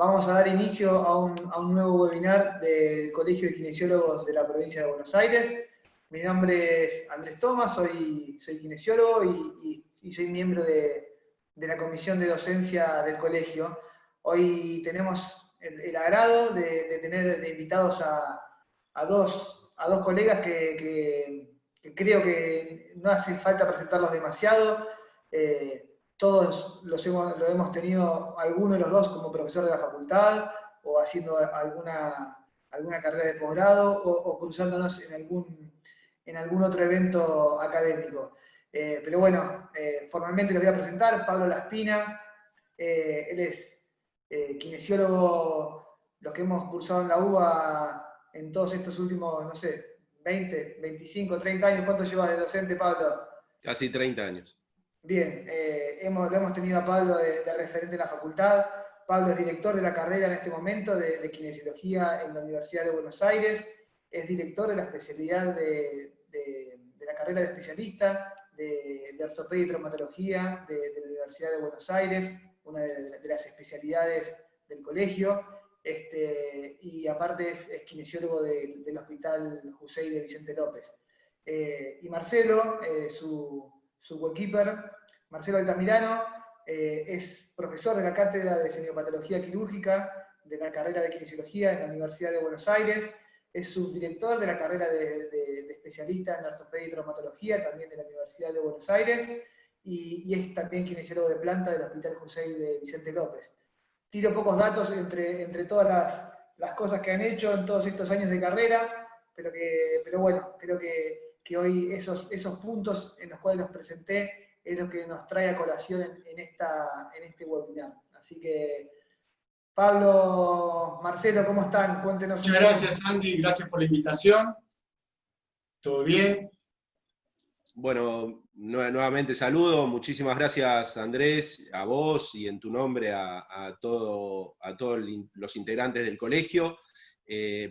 Vamos a dar inicio a un nuevo webinar del Colegio de Kinesiólogos de la provincia de Buenos Aires. Mi nombre es Andrés Tomás, soy kinesiólogo y soy miembro de la comisión de docencia del colegio. Hoy tenemos el agrado de tener de invitados a dos colegas que creo que no hace falta presentarlos demasiado. Todos lo hemos tenido, alguno de los dos como profesor de la facultad, o haciendo alguna carrera de posgrado, o cruzándonos en algún otro evento académico. Pero bueno, formalmente los voy a presentar. Pablo Laspina, él es kinesiólogo, los que hemos cursado en la UBA en todos estos últimos, no sé, 20, 25, 30 años. ¿Cuánto llevas de docente, Pablo? Casi 30 años. Bien, lo hemos tenido a Pablo de referente de la facultad. Pablo es director de la carrera en este momento de kinesiología en la Universidad de Buenos Aires. Es director de la especialidad de la carrera de especialista de ortopedia y traumatología de la Universidad de Buenos Aires, una de las especialidades del colegio. Y aparte es kinesiólogo del Hospital Jusey de Vicente López. Y Marcelo, su coequiper, Marcelo Altamirano, es profesor de la cátedra de semiopatología quirúrgica de la carrera de kinesiología en la Universidad de Buenos Aires, es subdirector de la carrera de especialista en ortopedia y traumatología también de la Universidad de Buenos Aires, y es también kinesiólogo de planta del Hospital Jusey de Vicente López. Tiro pocos datos entre todas las cosas que han hecho en todos estos años de carrera, pero bueno, creo que hoy esos puntos en los cuales los presenté es lo que nos trae a colación en este webinar. Así que, Pablo, Marcelo, ¿cómo están? Cuéntenos. Muchas gracias, Andy, gracias por la invitación. ¿Todo bien? Bueno, nuevamente saludo, muchísimas gracias, Andrés, a vos y en tu nombre a todos los integrantes del colegio.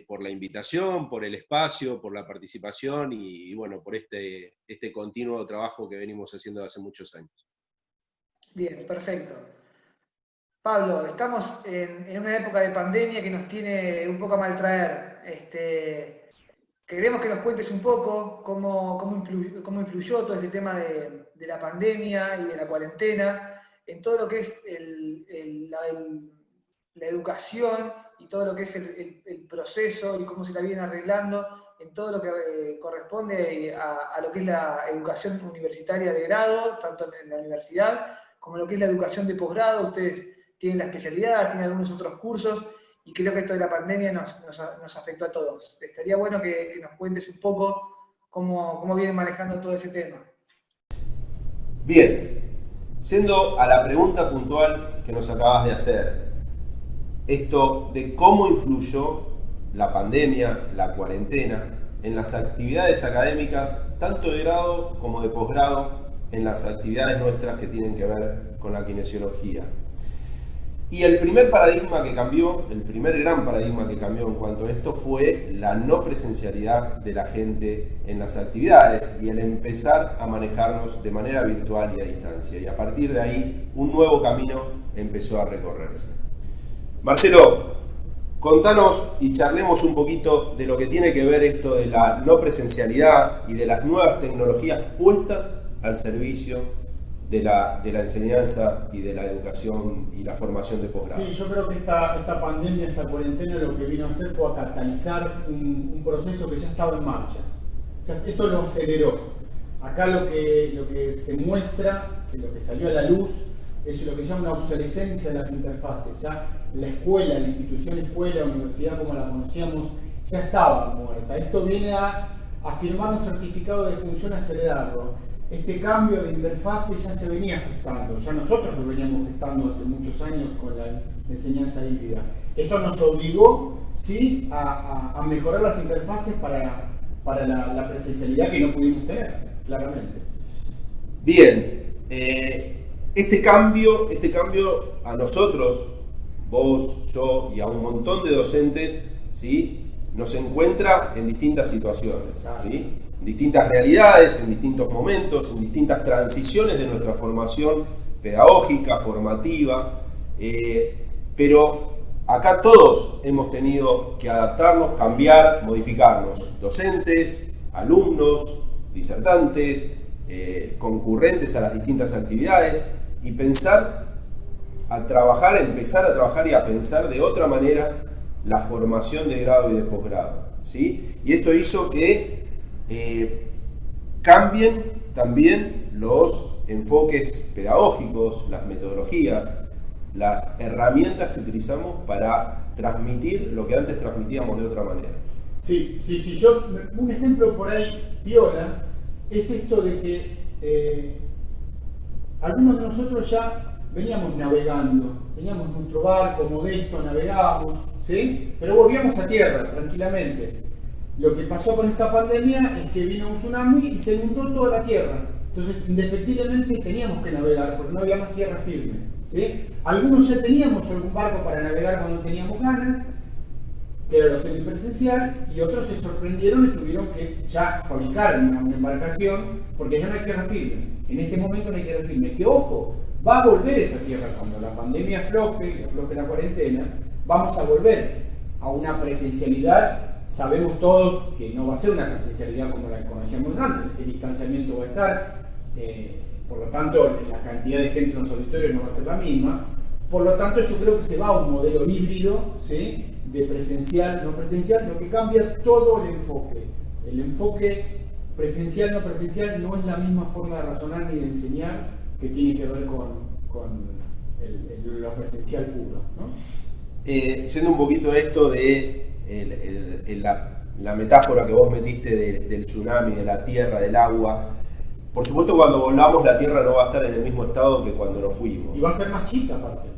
Por la invitación, por el espacio, por la participación y bueno, por este continuo trabajo que venimos haciendo hace muchos años. Bien, perfecto. Pablo, estamos en una época de pandemia que nos tiene un poco a maltraer. Queremos que nos cuentes un poco cómo influyó todo este tema de la pandemia y de la cuarentena en todo lo que es la educación y todo lo que es el proceso y cómo se la viene arreglando en todo lo que corresponde a lo que es la educación universitaria de grado, tanto en la universidad, como lo que es la educación de posgrado. Ustedes tienen la especialidad, tienen algunos otros cursos, y creo que esto de la pandemia nos afectó a todos. Estaría bueno que nos cuentes un poco cómo vienen manejando todo ese tema. Bien, yendo a la pregunta puntual que nos acabas de hacer, esto de cómo influyó la pandemia, la cuarentena, en las actividades académicas, tanto de grado como de posgrado, en las actividades nuestras que tienen que ver con la kinesiología. Y el primer paradigma que cambió, el primer gran paradigma que cambió en cuanto a esto fue la no presencialidad de la gente en las actividades y el empezar a manejarnos de manera virtual y a distancia. Y a partir de ahí, un nuevo camino empezó a recorrerse. Marcelo, contanos y charlemos un poquito de lo que tiene que ver esto de la no presencialidad y de las nuevas tecnologías puestas al servicio de la enseñanza y de la educación y la formación de posgrado. Sí, yo creo que esta pandemia, esta cuarentena, lo que vino a hacer fue a catalizar un proceso que ya estaba en marcha. Esto lo aceleró. Acá lo que se muestra, que lo que salió a la luz, es lo que se llama una obsolescencia de las interfaces. Ya la escuela, la institución escuela, universidad como la conocíamos, ya estaba muerta. Esto viene a firmar un certificado de función acelerado. Este cambio de interfase ya se venía gestando, ya nosotros lo veníamos gestando hace muchos años con la enseñanza híbrida. Esto nos obligó, sí, a mejorar las interfaces para la presencialidad que no pudimos tener, claramente. Bien, este cambio a nosotros, vos, yo y a un montón de docentes, ¿sí?, nos encuentra en distintas situaciones, ¿sí?, distintas realidades, en distintos momentos, en distintas transiciones de nuestra formación pedagógica, formativa, pero acá todos hemos tenido que adaptarnos, cambiar, modificarnos. Docentes, alumnos, disertantes, concurrentes a las distintas actividades, y empezar a trabajar y a pensar de otra manera la formación de grado y de posgrado, ¿sí? Y esto hizo que cambien también los enfoques pedagógicos, las metodologías, las herramientas que utilizamos para transmitir lo que antes transmitíamos de otra manera. Sí. Un ejemplo por ahí, piola, es esto de que algunos de nosotros ya veníamos navegando, teníamos nuestro barco modesto, navegábamos, ¿sí? Pero volvíamos a tierra tranquilamente. Lo que pasó con esta pandemia es que vino un tsunami y se inundó toda la tierra. Entonces, indefectiblemente teníamos que navegar porque no había más tierra firme, ¿sí? Algunos ya teníamos algún barco para navegar cuando teníamos ganas, que era lo semipresencial, y otros se sorprendieron y tuvieron que ya fabricar una embarcación porque ya no hay tierra firme. En este momento no hay tierra firme. Que ojo, va a volver esa tierra cuando la pandemia afloje la cuarentena, vamos a volver a una presencialidad. Sabemos todos que no va a ser una presencialidad como la que conocíamos antes, el distanciamiento va a estar, por lo tanto la cantidad de gente en los auditorios no va a ser la misma, por lo tanto yo creo que se va a un modelo híbrido, ¿sí? De presencial, no presencial, lo que cambia todo el enfoque. El enfoque presencial, no presencial no es la misma forma de razonar ni de enseñar que tiene que ver con lo presencial puro, ¿no? Siendo un poquito esto de la metáfora que vos metiste del tsunami, de la tierra, del agua, por supuesto cuando volvamos la tierra no va a estar en el mismo estado que cuando nos fuimos. Y va a ser más chica aparte.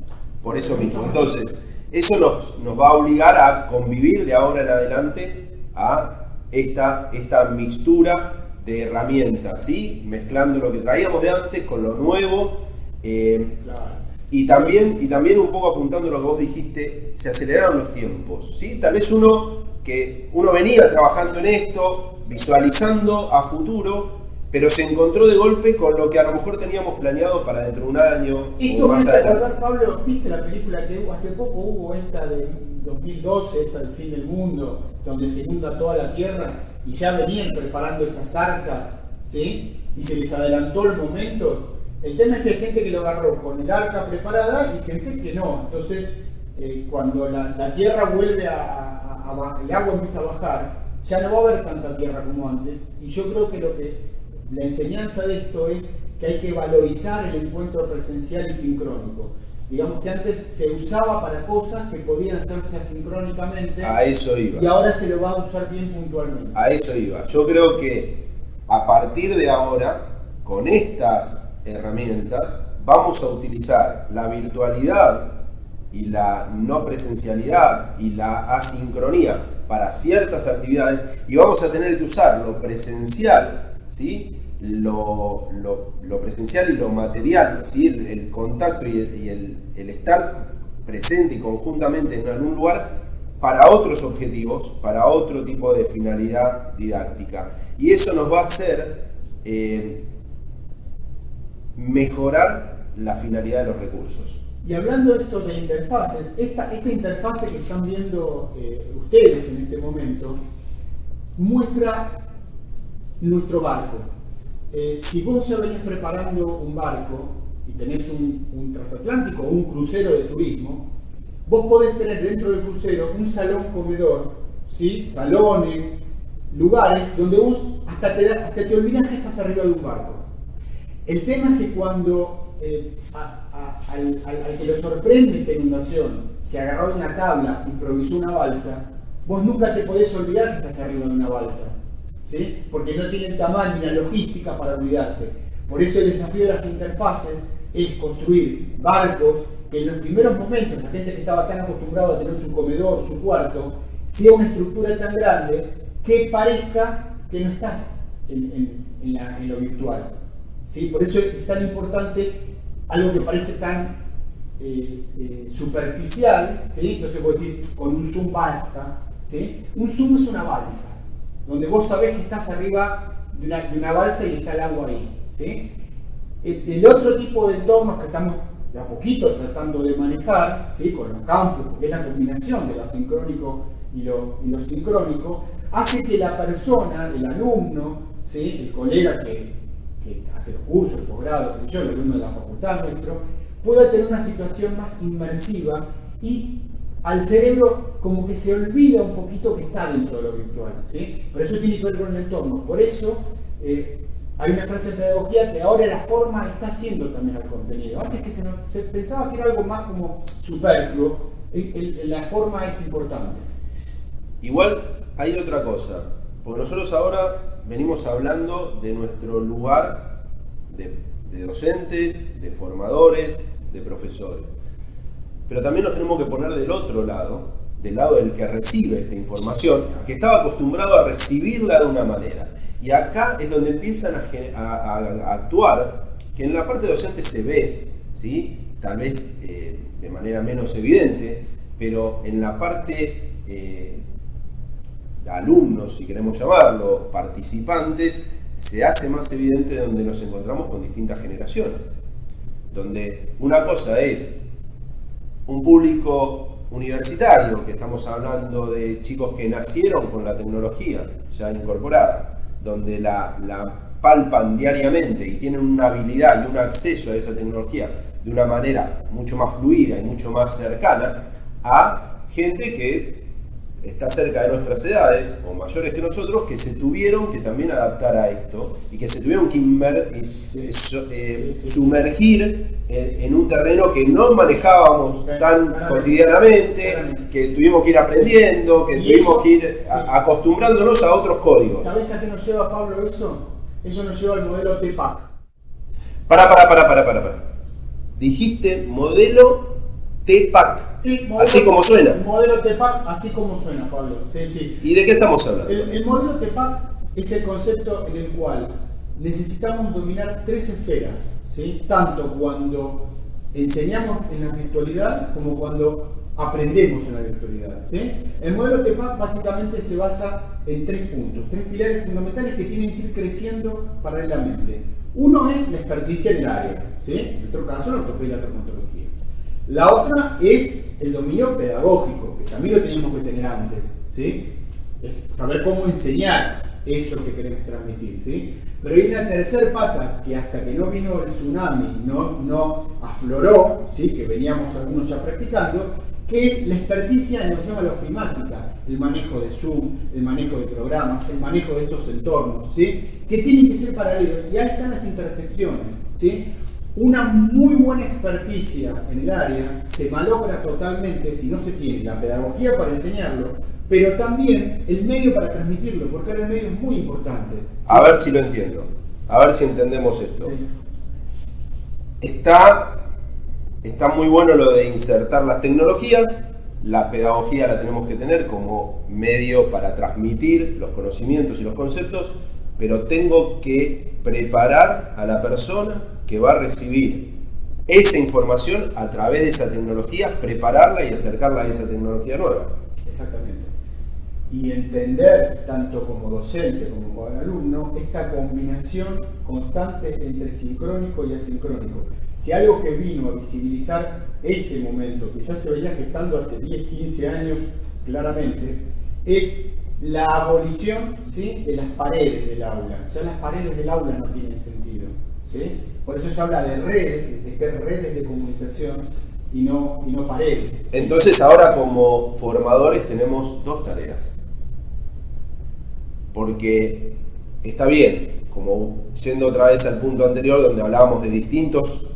Por eso mismo. Entonces, eso nos va a obligar a convivir de ahora en adelante a esta mixtura de herramientas, ¿sí? Mezclando lo que traíamos de antes con lo nuevo. Claro. Y también un poco apuntando a lo que vos dijiste, se aceleraron los tiempos, ¿sí? Tal vez uno venía trabajando en esto, visualizando a futuro, pero se encontró de golpe con lo que a lo mejor teníamos planeado para dentro de un año. Esto me hace acordar, Pablo, ¿viste la película que hace poco hubo, esta de 2012, esta del fin del mundo, donde se inunda toda la tierra y ya venían preparando esas arcas, ¿sí? Y se les adelantó el momento? El tema es que hay gente que lo agarró con el arca preparada y gente que no. Entonces, cuando la tierra vuelve el agua empieza a bajar, ya no va a haber tanta tierra como antes. Y yo creo que la enseñanza de esto es que hay que valorizar el encuentro presencial y sincrónico. Digamos que antes se usaba para cosas que podían hacerse asincrónicamente. A eso iba. Y ahora se lo va a usar bien puntualmente. A eso iba. Yo creo que a partir de ahora, con estas herramientas, vamos a utilizar la virtualidad y la no presencialidad y la asincronía para ciertas actividades, y vamos a tener que usar lo presencial, ¿sí? Lo presencial y lo material, ¿sí? El contacto y el estar presente y conjuntamente en algún lugar para otros objetivos, para otro tipo de finalidad didáctica, y eso nos va a hacer mejorar la finalidad de los recursos. Y hablando de esto de interfaces, esta interfase que están viendo ustedes en este momento muestra nuestro barco. Si vos ya venís preparando un barco y tenés un transatlántico o un crucero de turismo, vos podés tener dentro del crucero un salón comedor, ¿sí? Salones, lugares donde vos hasta te olvidás que estás arriba de un barco. El tema es que cuando al que lo sorprende esta inundación se agarró de una tabla, improvisó una balsa, vos nunca te podés olvidar que estás arriba de una balsa, ¿sí? Porque no tiene el tamaño ni la logística para olvidarte. Por eso el desafío de las interfaces es construir barcos que en los primeros momentos la gente que estaba tan acostumbrada a tener su comedor, su cuarto, sea una estructura tan grande que parezca que no estás en lo virtual. ¿Sí? Por eso es tan importante algo que parece tan superficial, ¿sí? Entonces vos decís, con un zoom basta, ¿sí? Un zoom es una balsa, donde vos sabés que estás arriba de una balsa y está el agua ahí, ¿sí? El otro tipo de entornos que estamos de a poquito tratando de manejar, ¿sí? Con los campus, porque es la combinación de lo asincrónico y lo sincrónico, hace que la persona, el alumno, ¿sí? El colega que hace los cursos, el posgrado, el alumno de la facultad nuestro, pueda tener una situación más inmersiva y al cerebro como que se olvida un poquito que está dentro de lo virtual, ¿sí? Pero eso tiene que ver con el entorno. Por eso hay una frase en pedagogía que ahora la forma está haciendo también al contenido. Antes que se pensaba que era algo más como superfluo, la forma es importante. Igual hay otra cosa, porque nosotros ahora venimos hablando de nuestro lugar de docentes, de formadores, de profesores. Pero también nos tenemos que poner del otro lado, del lado del que recibe esta información, que estaba acostumbrado a recibirla de una manera. Y acá es donde empiezan a actuar, que en la parte docente se ve, ¿sí? Tal vez de manera menos evidente, pero en la parte de alumnos, si queremos llamarlo, participantes, se hace más evidente donde nos encontramos con distintas generaciones. Donde una cosa es un público universitario, que estamos hablando de chicos que nacieron con la tecnología ya incorporada, donde la palpan diariamente y tienen una habilidad y un acceso a esa tecnología de una manera mucho más fluida y mucho más cercana, a gente que está cerca de nuestras edades o mayores que nosotros, que se tuvieron que también adaptar a esto y que se tuvieron que sumergir en un terreno que no manejábamos tan cotidianamente, que tuvimos que ir aprendiendo, que tuvimos que ir acostumbrándonos a otros códigos. ¿Sabés a qué nos lleva, Pablo, eso? Eso nos lleva al modelo TPAC. Para. Dijiste modelo TPAC. Sí, modelo, así como suena. Modelo TPAC, así como suena, Pablo. Sí. ¿Y de qué estamos hablando? El modelo TPAC es el concepto en el cual necesitamos dominar 3 esferas, ¿sí? Tanto cuando enseñamos en la virtualidad como cuando aprendemos en la virtualidad, ¿sí? El modelo TPAC básicamente se basa en 3 puntos, 3 pilares fundamentales que tienen que ir creciendo paralelamente. Uno es la experticia en el área, ¿sí? En nuestro caso, la ortopedia y la traumatología. La otra es el dominio pedagógico, que también lo teníamos que tener antes, ¿sí? Es saber cómo enseñar eso que queremos transmitir, ¿sí? Pero hay una tercera pata que hasta que no vino el tsunami no afloró, ¿sí? Que veníamos algunos ya practicando, que es la experticia en lo que se llama la ofimática, el manejo de Zoom, el manejo de programas, el manejo de estos entornos, ¿sí? Que tienen que ser paralelos, y ahí están las intersecciones, ¿sí? Una muy buena experticia en el área se malogra totalmente si no se tiene la pedagogía para enseñarlo, pero también el medio para transmitirlo, porque ahora el medio es muy importante, ¿sí? A ver si lo entiendo, a ver si entendemos esto. Sí. Está muy bueno lo de insertar las tecnologías, la pedagogía la tenemos que tener como medio para transmitir los conocimientos y los conceptos, pero tengo que preparar a la persona que va a recibir esa información a través de esa tecnología, prepararla y acercarla a esa tecnología nueva. Exactamente. Y entender, tanto como docente como como alumno, esta combinación constante entre sincrónico y asincrónico. Si algo que vino a visibilizar este momento, que ya se venía gestando hace 10, 15 años claramente, es la abolición, ¿sí?, de las paredes del aula. Ya las paredes del aula no tienen sentido, ¿sí? Por eso se habla de redes, de redes de comunicación y no paredes. Entonces ahora como formadores tenemos 2 tareas. Porque está bien, como yendo otra vez al punto anterior donde hablábamos de distintos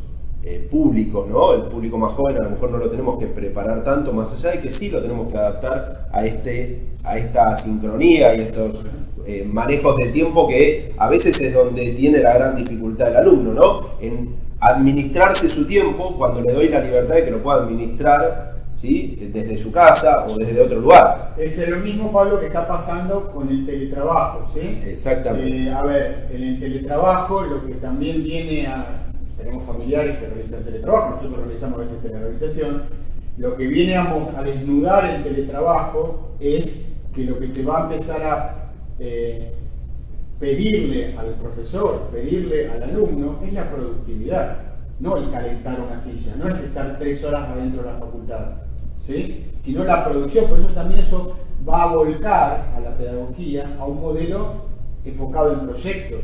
públicos, ¿no? El público más joven a lo mejor no lo tenemos que preparar tanto, más allá de que sí lo tenemos que adaptar a esta sincronía y estos manejos de tiempo que a veces es donde tiene la gran dificultad el alumno, ¿no? En administrarse su tiempo cuando le doy la libertad de que lo pueda administrar, ¿sí?, desde su casa o desde otro lugar. Es lo mismo, Pablo, que está pasando con el teletrabajo, ¿sí? Exactamente. A ver, en el teletrabajo lo que también viene a... Tenemos familiares que realizan teletrabajo, nosotros realizamos a veces telerehabilitación. Lo que viene a desnudar el teletrabajo es que lo que se va a empezar a pedirle al profesor, pedirle al alumno, es la productividad, no el calentar una silla, no es estar 3 horas adentro de la facultad, ¿sí? Sino la producción. Por eso también eso va a volcar a la pedagogía a un modelo enfocado en proyectos,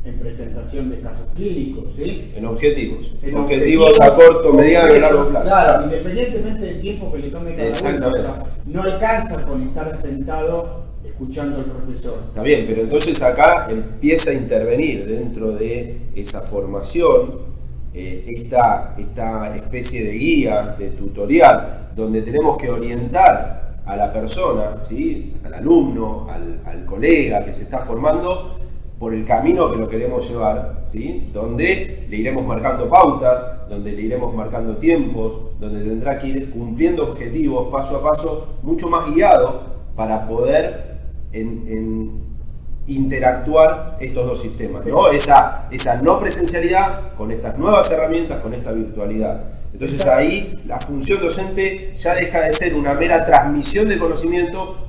en presentación de casos clínicos, ¿sí? En objetivos. Objetivos a corto, mediano y largo plazo. Claro, independientemente del tiempo que le tome cada uno. Exactamente. O sea, no alcanza con estar sentado escuchando al profesor. Está bien, pero entonces acá empieza a intervenir dentro de esa formación esta especie de guía, de tutorial, donde tenemos que orientar a la persona, ¿sí? Al alumno, al colega que se está formando, por el camino que lo queremos llevar, ¿sí? Donde le iremos marcando pautas, donde le iremos marcando tiempos, donde tendrá que ir cumpliendo objetivos paso a paso, mucho más guiado para poder interactuar estos dos sistemas, ¿no? Esa no presencialidad con estas nuevas herramientas, con esta virtualidad. Entonces ahí la función docente ya deja de ser una mera transmisión de conocimiento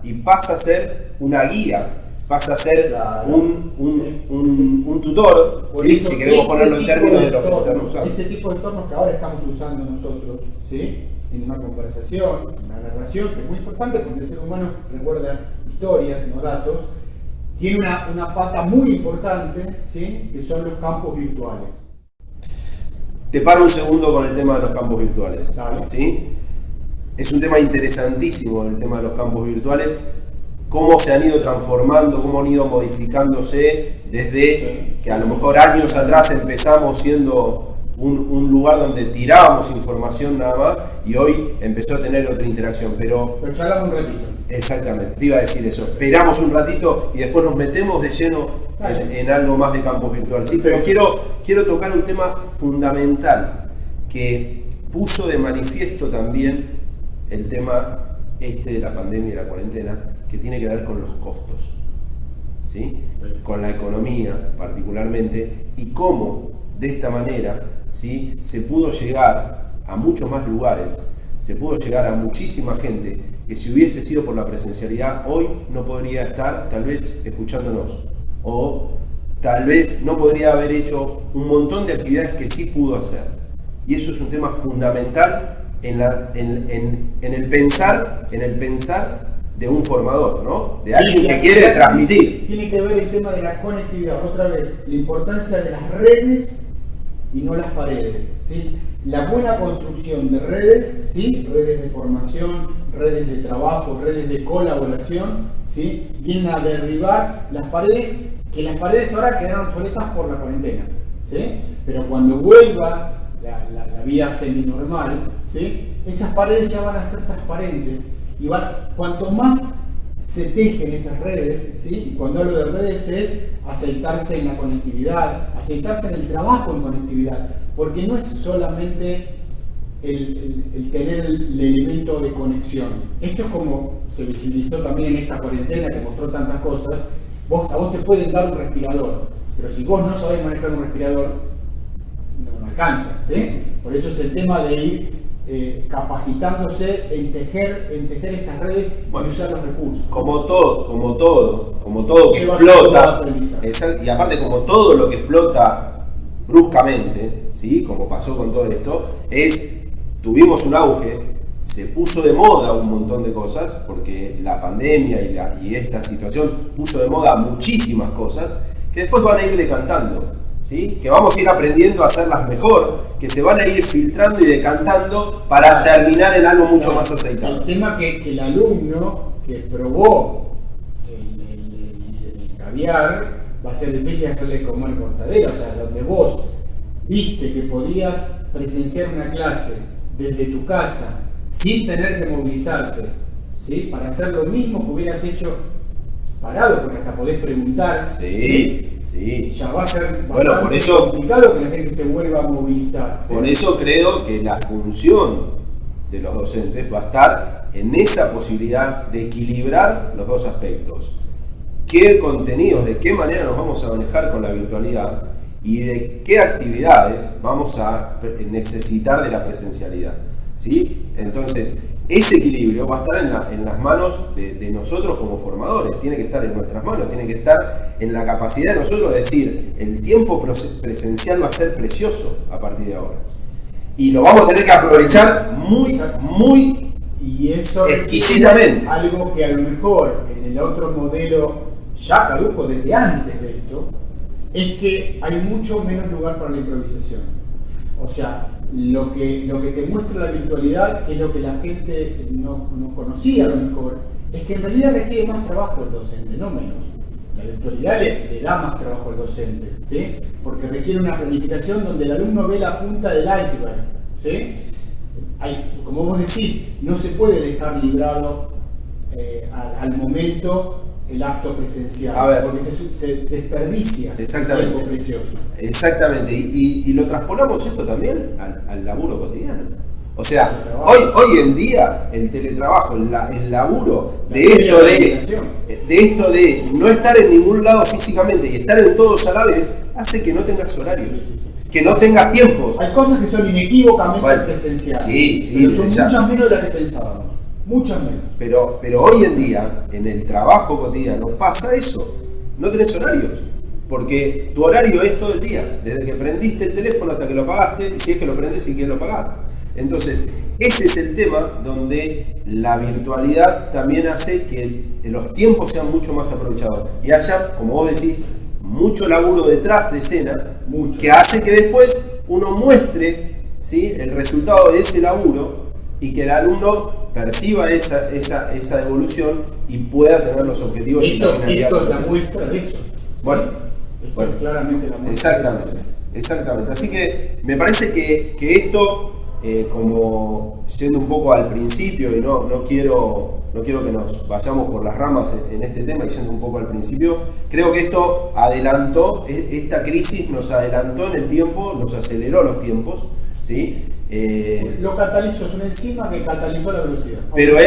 y pasa a ser una guía, pasa a ser un tutor, ¿sí? Si queremos ponerlo en términos de lo que se están usando. Este tipo de entornos que ahora estamos usando nosotros, ¿sí? En una conversación, una narración, que es muy importante porque el ser humano recuerda historias, no datos, tiene una pata muy importante, ¿sí? Que son los campos virtuales. Te paro un segundo con el tema de los campos virtuales, ¿sí? Es un tema interesantísimo el tema de los campos virtuales, cómo se han ido transformando, cómo han ido modificándose desde que a lo mejor años atrás empezamos siendo un lugar donde tirábamos información nada más y hoy empezó a tener otra interacción. Pero charlamos un ratito. Exactamente, te iba a decir eso. Esperamos un ratito y después nos metemos de lleno en algo más de campos virtuales. Sí, pero quiero tocar un tema fundamental que puso de manifiesto también el tema de la pandemia y la cuarentena, que tiene que ver con los costos, ¿sí? Con la economía particularmente, y cómo de esta manera, ¿sí? Se pudo llegar a muchos más lugares, se pudo llegar a muchísima gente que si hubiese sido por la presencialidad hoy no podría estar tal vez escuchándonos, o tal vez no podría haber hecho un montón de actividades que sí pudo hacer. Y eso es un tema fundamental en el pensar de un formador, ¿no? De alguien que quiere transmitir. Tiene que ver el tema de la conectividad, otra vez, la importancia de las redes y no las paredes, ¿sí? La buena construcción de redes, ¿sí? Redes de formación, redes de trabajo, redes de colaboración, ¿sí? Vienen a derribar las paredes, que las paredes ahora quedaron obsoletas por la cuarentena, ¿sí? Pero cuando vuelva la vida semi-normal, ¿sí? Esas paredes ya van a ser transparentes y cuanto más se tejen esas redes, ¿sí? Y cuando hablo de redes es aceitarse en la conectividad, aceitarse en el trabajo en conectividad, porque no es solamente el tener el elemento de conexión. Esto es como se visibilizó también en esta cuarentena que mostró tantas cosas. A vos te pueden dar un respirador, pero si vos no sabés manejar un respirador, no alcanza, ¿sí? Por eso es el tema de ir capacitándose en tejer estas redes y usar los recursos. Como todo que explota, y aparte como todo lo que explota bruscamente, ¿sí? Como pasó con todo esto, tuvimos un auge, se puso de moda un montón de cosas, porque la pandemia y esta situación puso de moda muchísimas cosas, que después van a ir decantando, ¿sí? Que vamos a ir aprendiendo a hacerlas mejor, que se van a ir filtrando y decantando para terminar en algo mucho más aceitado. El tema que el alumno que probó el caviar va a ser difícil hacerle comer cortadera, o sea, donde vos viste que podías presenciar una clase desde tu casa sin tener que movilizarte, ¿sí? Para hacer lo mismo que hubieras hecho parado, porque hasta podés preguntar. Sí. Ya va a ser por eso, complicado que la gente se vuelva a movilizar, ¿sí? Por eso creo que la función de los docentes va a estar en esa posibilidad de equilibrar los dos aspectos. ¿Qué contenidos, de qué manera nos vamos a manejar con la virtualidad y de qué actividades vamos a necesitar de la presencialidad? ¿Sí? Entonces, ese equilibrio va a estar en las manos de nosotros como formadores, tiene que estar en nuestras manos, tiene que estar en la capacidad de nosotros de decir, el tiempo presencial va a ser precioso a partir de ahora. Y lo vamos a tener que aprovechar muy y eso exquisitamente. Algo que a lo mejor en el otro modelo ya caduco desde antes de esto, es que hay mucho menos lugar para la improvisación. O sea, lo que te muestra la virtualidad, que es lo que la gente no conocía a lo mejor, es que en realidad requiere más trabajo el docente, no menos. La virtualidad le da más trabajo al docente, ¿sí? Porque requiere una planificación donde el alumno ve la punta del iceberg, ¿sí? Como vos decís, no se puede dejar librado al momento el acto presencial, porque se desperdicia tiempo precioso. Exactamente, y lo traspolamos esto también al laburo cotidiano. O sea, hoy en día el teletrabajo, el laburo de esto de no estar en ningún lado físicamente y estar en todos a la vez, hace que no tengas horarios, que no tengas tiempos. Hay cosas que son inequívocamente presenciales, pero son muchas menos de las que pensábamos. Muchas menos. Pero hoy en día, en el trabajo cotidiano, pasa eso. No tenés horarios. Porque tu horario es todo el día. Desde que prendiste el teléfono hasta que lo apagaste, si es que lo prendes y que lo apagaste. Entonces, ese es el tema donde la virtualidad también hace que los tiempos sean mucho más aprovechados. Y haya, como vos decís, mucho laburo detrás de escena, que hace que después uno muestre, ¿sí?, el resultado de ese laburo y que el alumno perciba esa evolución y pueda tener los objetivos y la finalidad. Esto es la muestra de eso. Bueno, claramente la muestra. Exactamente. Así que me parece que esto, como siendo un poco al principio, y no quiero que nos vayamos por las ramas en este tema, y siendo un poco al principio, creo que esto adelantó, esta crisis nos adelantó en el tiempo, nos aceleró los tiempos, ¿sí? Lo catalizó, es una enzima que catalizó la velocidad. Pero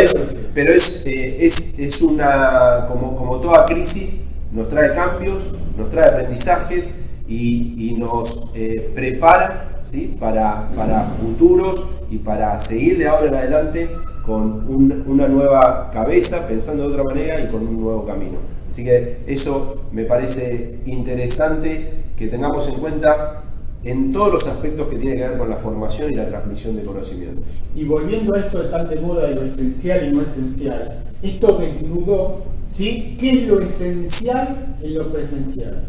es una, como toda crisis, nos trae cambios, nos trae aprendizajes y nos prepara, ¿sí?, para futuros y para seguir de ahora en adelante con una nueva cabeza, pensando de otra manera y con un nuevo camino. Así que eso me parece interesante que tengamos en cuenta en todos los aspectos que tiene que ver con la formación y la transmisión de conocimiento. Y volviendo a esto de tan de moda de lo esencial y no esencial, esto desnudó, ¿sí?, qué es lo esencial en lo presencial.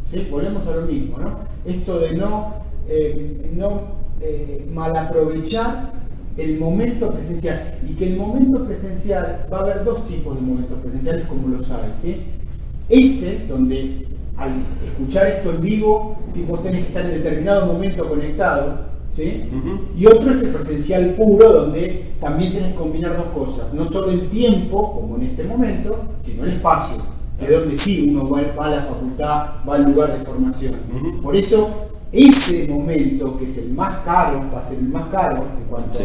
¿Sí? Volvemos a lo mismo, ¿no? Esto de no malaprovechar el momento presencial, y que el momento presencial va a haber dos tipos de momentos presenciales, como lo sabes, ¿sí? Donde al escuchar esto en vivo, si vos tenés que estar en determinado momento conectado, ¿sí? Y otro es el presencial puro, donde también tenés que combinar dos cosas, no solo el tiempo, como en este momento, sino el espacio, que es donde sí uno va a la facultad, va al lugar de formación. Por eso, ese momento, que es el más caro, va a ser el más caro en cuanto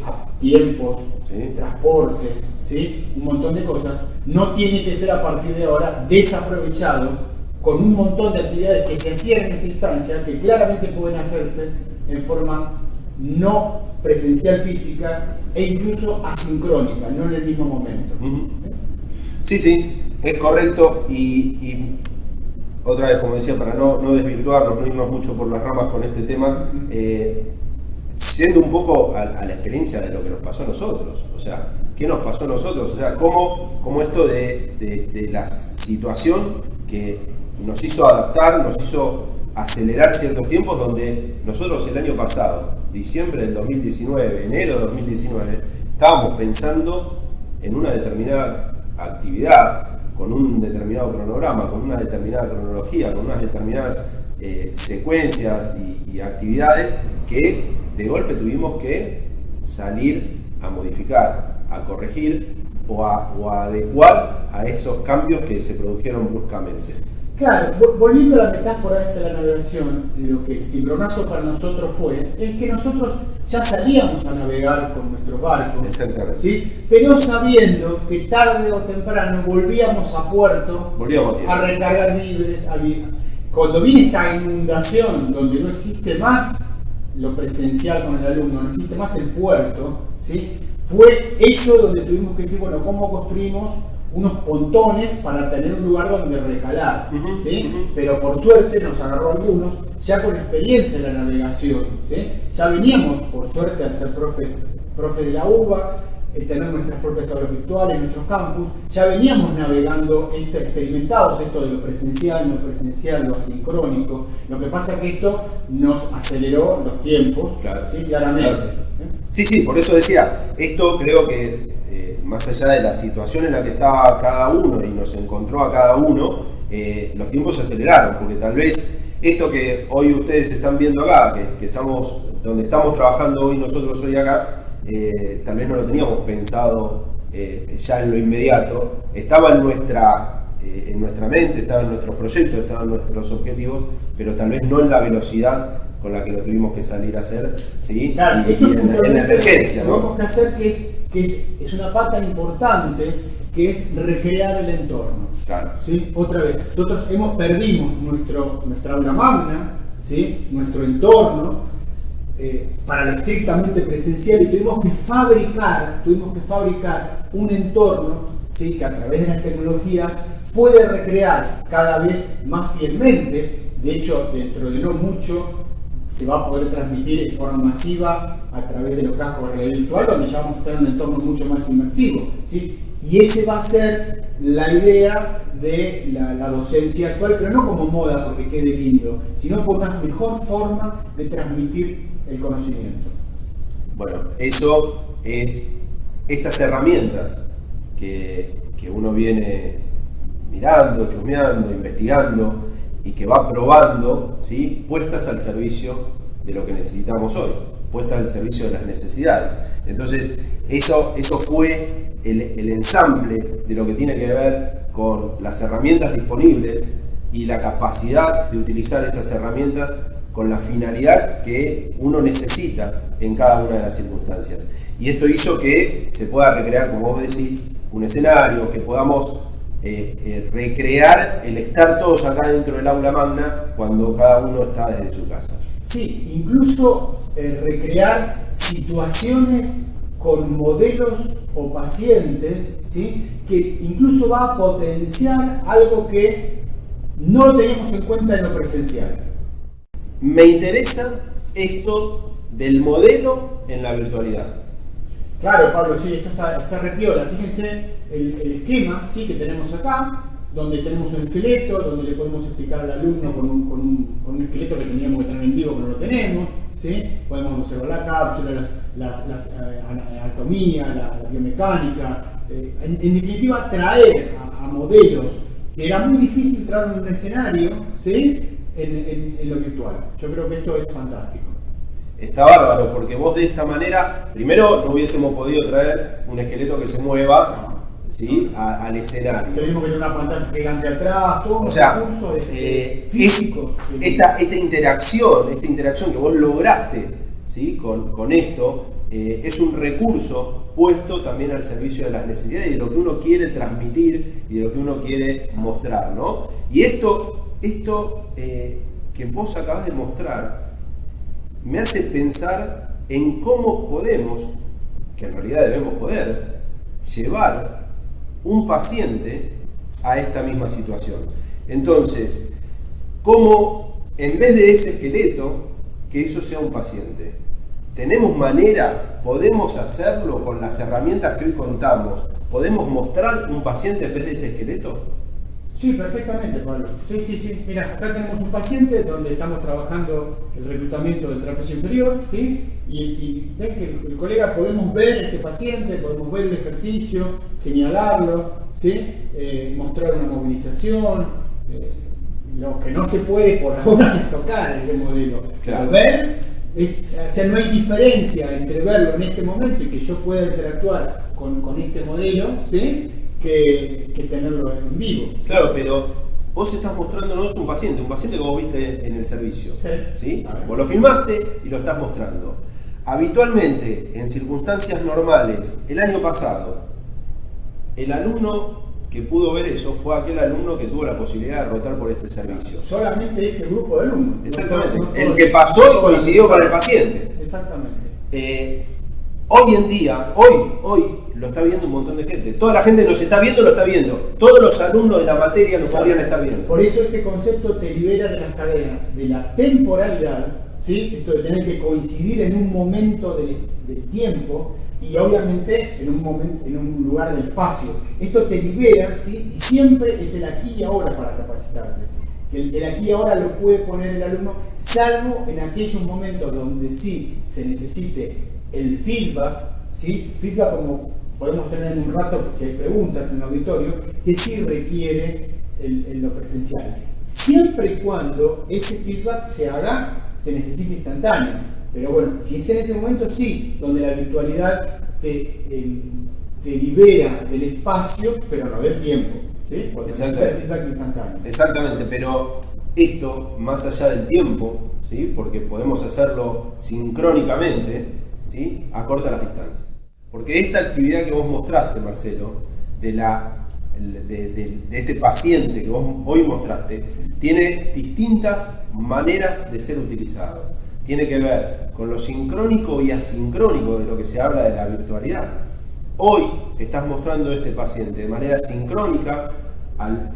a tiempos, transportes, ¿sí?, un montón de cosas, no tiene que ser a partir de ahora desaprovechado con un montón de actividades que se hacían en esa instancia, que claramente pueden hacerse en forma no presencial física e incluso asincrónica, no en el mismo momento. Sí, es correcto, y otra vez, como decía, para no desvirtuarnos, no irnos mucho por las ramas con este tema, siendo un poco a la experiencia de lo que nos pasó a nosotros, o sea, ¿qué nos pasó a nosotros? O sea, cómo esto de la situación que nos hizo adaptar, nos hizo acelerar ciertos tiempos, donde nosotros el año pasado, diciembre del 2019, enero de 2019, estábamos pensando en una determinada actividad, con un determinado cronograma, con una determinada cronología, con unas determinadas secuencias y actividades que de golpe tuvimos que salir a modificar, a corregir o a adecuar a esos cambios que se produjeron bruscamente. Claro, volviendo a la metáfora de la navegación, lo que Cimbronazo para nosotros fue, es que nosotros ya salíamos a navegar con nuestros barcos, ¿sí?, pero sabiendo que tarde o temprano volvíamos a puerto, a recargar víveres. Cuando viene esta inundación, donde no existe más lo presencial con el alumno, no existe más el puerto, ¿sí?, fue eso donde tuvimos que decir, bueno, ¿cómo construimos unos pontones para tener un lugar donde recalar? ¿Sí? Pero por suerte nos agarró a algunos ya con experiencia en la navegación, ¿sí? Ya veníamos, por suerte, al ser profes de la UBA, tener nuestras propias aulas virtuales, nuestros campus, ya veníamos navegando, experimentados esto de lo presencial, no presencial, lo asincrónico. Lo que pasa es que esto nos aceleró los tiempos, claro, ¿sí? Claramente. Claro. Sí, por eso decía, esto creo que más allá de la situación en la que estaba cada uno y nos encontró a cada uno, los tiempos se aceleraron, porque tal vez esto que hoy ustedes están viendo acá, que estamos, donde estamos trabajando hoy nosotros hoy acá, tal vez no lo teníamos pensado ya en lo inmediato, estaba en nuestra mente, estaba en nuestros proyectos, estaba en nuestros objetivos, pero tal vez no en la velocidad con la que lo tuvimos que salir a hacer, ¿sí? Claro, y en la emergencia, lo ¿no? que tenemos que hacer que es una pata importante, que es recrear el entorno. Claro. ¿Sí? Otra vez, nosotros perdimos nuestra aula magna, ¿sí? Nuestro entorno, para lo estrictamente presencial, y tuvimos que fabricar un entorno, ¿sí? Que a través de las tecnologías puede recrear cada vez más fielmente. De hecho, dentro de no mucho se va a poder transmitir en forma masiva a través de los cascos de realidad virtual, donde ya vamos a estar en un entorno mucho más inmersivo, ¿sí? Y ese va a ser la idea de la docencia actual, pero no como moda porque quede lindo, sino por una mejor forma de transmitir el conocimiento. Bueno, eso es estas herramientas que uno viene mirando, chusmeando, investigando y que va probando, ¿sí? Puestas al servicio de lo que necesitamos hoy, puestas al servicio de las necesidades. Entonces, eso fue el ensamble de lo que tiene que ver con las herramientas disponibles y la capacidad de utilizar esas herramientas con la finalidad que uno necesita en cada una de las circunstancias. Y esto hizo que se pueda recrear, como vos decís, un escenario, que podamos recrear el estar todos acá dentro del aula magna cuando cada uno está desde su casa. Sí, incluso recrear situaciones con modelos o pacientes, ¿sí? Que incluso va a potenciar algo que no lo teníamos en cuenta en lo presencial. Me interesa esto del modelo en la virtualidad. Claro, Pablo, sí, esto está re piola. Fíjense el esquema, ¿sí? Que tenemos acá, donde tenemos un esqueleto, donde le podemos explicar al alumno con un esqueleto que tendríamos que tener en vivo, pero no lo tenemos, ¿sí? Podemos observar la cápsula, la anatomía, la biomecánica, en definitiva traer a modelos que era muy difícil traer en un escenario, ¿sí? En lo virtual. Yo creo que esto es fantástico. Está bárbaro, porque vos de esta manera, primero no hubiésemos podido traer un esqueleto que se mueva, ¿sí? al escenario. Tenemos que tener una pantalla gigante atrás, todo un recurso físicos. Esta interacción que vos lograste, ¿sí? con esto, es un recurso puesto también al servicio de las necesidades y de lo que uno quiere transmitir y de lo que uno quiere mostrar, ¿no? Y esto que vos acabas de mostrar me hace pensar en cómo podemos, que en realidad debemos poder, llevar un paciente a esta misma situación. Entonces, ¿cómo en vez de ese esqueleto, que eso sea un paciente? ¿Tenemos manera, podemos hacerlo con las herramientas que hoy contamos? ¿Podemos mostrar un paciente en vez de ese esqueleto? Sí, perfectamente, Pablo. Sí. Mira, acá tenemos un paciente donde estamos trabajando el reclutamiento del trapecio inferior, ¿sí? Y ven que el colega, podemos ver este paciente, podemos ver el ejercicio, señalarlo, ¿sí? Mostrar una movilización. Lo que no se puede por ahora es tocar ese modelo. Claro. Pero ver, o sea, no hay diferencia entre verlo en este momento y que yo pueda interactuar con este modelo, ¿sí? Que tenerlo en vivo. Claro, pero vos estás mostrándonos un paciente que vos viste en el servicio. ¿Sí? Vos lo filmaste y lo estás mostrando. Habitualmente, en circunstancias normales, el año pasado, el alumno que pudo ver eso fue aquel alumno que tuvo la posibilidad de rotar por este servicio. Solamente ese grupo de alumnos. Exactamente. El que pasó y coincidió con el paciente. Exactamente. hoy en día, hoy lo está viendo un montón de gente. Toda la gente nos está viendo, lo está viendo. Todos los alumnos de la materia lo podrían estar viendo. Por eso este concepto te libera de las cadenas, de la temporalidad, ¿sí? Esto de tener que coincidir en un momento del tiempo y obviamente en un lugar del espacio. Esto te libera, ¿sí? Y siempre es el aquí y ahora para capacitarse. El aquí y ahora lo puede poner el alumno, salvo en aquellos momentos donde sí se necesite el feedback, ¿sí? Feedback como podemos tener en un rato, si hay preguntas en el auditorio, que sí requiere lo presencial. Siempre y cuando ese feedback se necesita instantáneo. Pero bueno, si es en ese momento, sí, donde la virtualidad te libera del espacio, pero no del tiempo. ¿Sí? Porque necesita el feedback instantáneo. Exactamente, pero esto, más allá del tiempo, ¿sí? Porque podemos hacerlo sincrónicamente, ¿sí? Acorta las distancias. Porque esta actividad que vos mostraste, Marcelo, de este paciente que vos hoy mostraste, tiene distintas maneras de ser utilizado. Tiene que ver con lo sincrónico y asincrónico de lo que se habla de la virtualidad. Hoy estás mostrando a este paciente de manera sincrónica.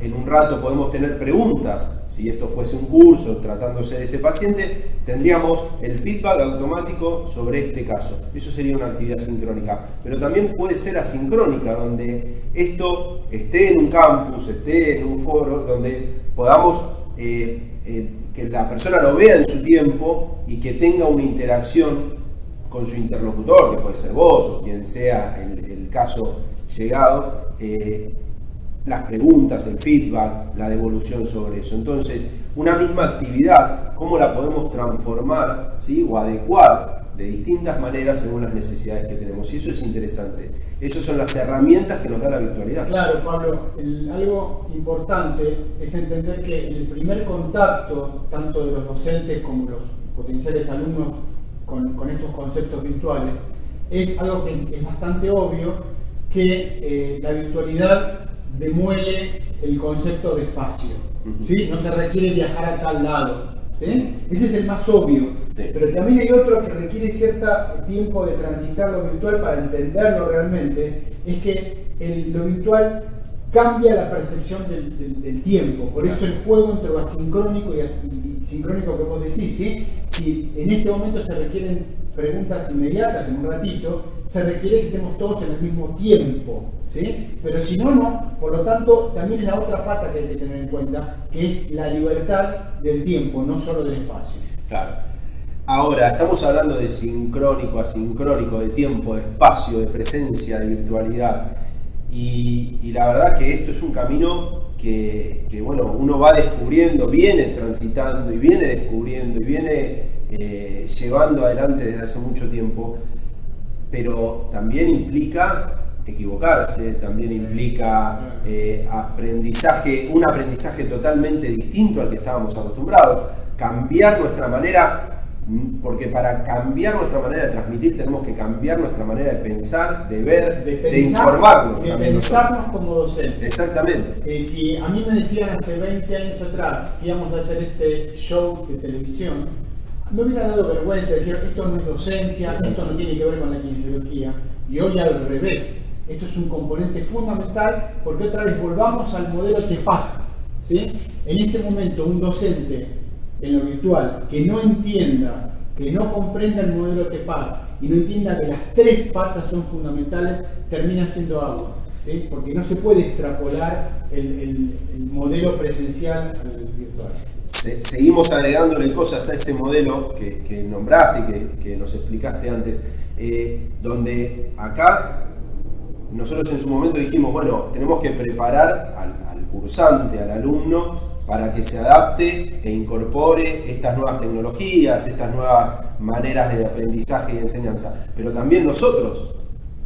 En un rato podemos tener preguntas. Si esto fuese un curso tratándose de ese paciente, tendríamos el feedback automático sobre este caso. Eso sería una actividad sincrónica. Pero también puede ser asincrónica, donde esto esté en un campus, esté en un foro, donde podamos que la persona lo vea en su tiempo y que tenga una interacción con su interlocutor, que puede ser vos o quien sea el caso llegado, las preguntas, el feedback, la devolución sobre eso. Entonces, una misma actividad, ¿cómo la podemos transformar, ¿sí? O adecuar de distintas maneras según las necesidades que tenemos? Y eso es interesante. Esas son las herramientas que nos da la virtualidad. Claro, Pablo, algo importante es entender que el primer contacto, tanto de los docentes como los potenciales alumnos con estos conceptos virtuales, es algo que es bastante obvio, que la virtualidad demuele el concepto de espacio, ¿sí? No se requiere viajar a tal lado, ¿sí? Ese es el más obvio, sí. Pero también hay otro que requiere cierto tiempo de transitar lo virtual para entenderlo realmente, es que lo virtual cambia la percepción del tiempo, por eso el juego entre lo asincrónico y sincrónico que vos decís, ¿sí? Si en este momento se requieren preguntas inmediatas en un ratito, se requiere que estemos todos en el mismo tiempo, ¿sí? Pero si no, no. Por lo tanto, también es la otra pata que hay que tener en cuenta, que es la libertad del tiempo, no solo del espacio. Claro. Ahora, estamos hablando de sincrónico, asincrónico, de tiempo, de espacio, de presencia, de virtualidad. Y la verdad que esto es un camino que bueno, uno va descubriendo, viene transitando y viene descubriendo y viene llevando adelante desde hace mucho tiempo, pero también implica equivocarse, también implica un aprendizaje totalmente distinto al que estábamos acostumbrados, cambiar nuestra manera, porque para cambiar nuestra manera de transmitir tenemos que cambiar nuestra manera de pensar, de ver, de informarnos. De pensarnos como docentes. Exactamente. Si a mí me decían hace 20 años atrás que íbamos a hacer este show de televisión, me hubiera dado vergüenza decir esto no es docencia, esto no tiene que ver con la kinesiología, y hoy al revés. Esto es un componente fundamental porque otra vez volvamos al modelo TEPAC, ¿sí? En este momento un docente en lo virtual que no entienda, que no comprenda el modelo TEPAC y no entienda que las tres patas son fundamentales, termina siendo agua, ¿sí? Porque no se puede extrapolar el modelo presencial al virtual. Seguimos agregándole cosas a ese modelo que nombraste y que nos explicaste antes, donde acá nosotros en su momento dijimos, bueno, tenemos que preparar al cursante, al alumno, para que se adapte e incorpore estas nuevas tecnologías, estas nuevas maneras de aprendizaje y de enseñanza. Pero también nosotros,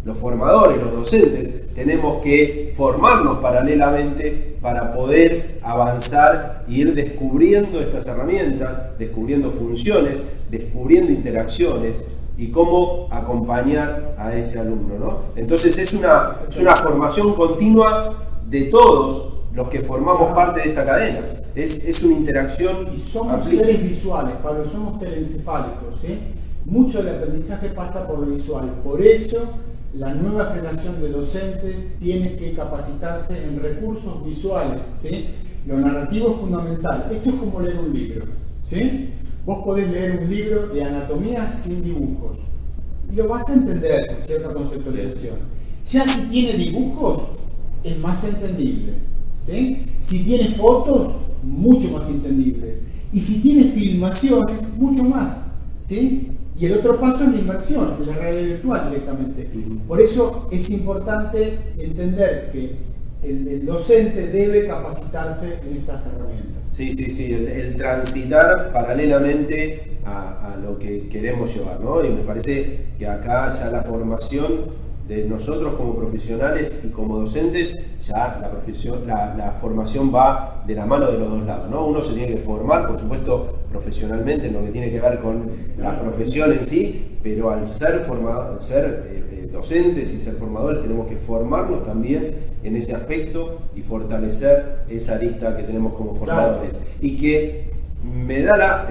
los formadores, los docentes, tenemos que formarnos paralelamente para poder avanzar e ir descubriendo estas herramientas, descubriendo funciones, descubriendo interacciones y cómo acompañar a ese alumno, ¿no? Entonces es una formación continua de todos los que formamos parte de esta cadena. Es una interacción y somos amplísima. seres visuales, Pablo, somos telencefálicos, ¿sí? mucho del aprendizaje pasa por lo visual. Por eso la nueva generación de docentes tiene que capacitarse en recursos visuales, ¿sí? Lo narrativo es fundamental. Esto es como leer un libro, ¿sí? Vos podés leer un libro de anatomía sin dibujos y lo vas a entender con cierta conceptualización. Ya si tiene dibujos, es más entendible, ¿sí? Si tiene fotos, mucho más entendible. Y si tiene filmaciones, mucho más, ¿sí? Y el otro paso es la inmersión, la realidad virtual directamente. Por eso es importante entender que el docente debe capacitarse en estas herramientas. Sí, el transitar paralelamente a lo que queremos llevar, ¿no? Y me parece que acá ya la formación de nosotros como profesionales y como docentes, ya la formación va de la mano de los dos lados, ¿no? Uno se tiene que formar, por supuesto, profesionalmente en lo que tiene que ver con la profesión en sí, pero al ser docentes y ser formadores tenemos que formarnos también en ese aspecto y fortalecer esa arista que tenemos como formadores. Claro. Y que me da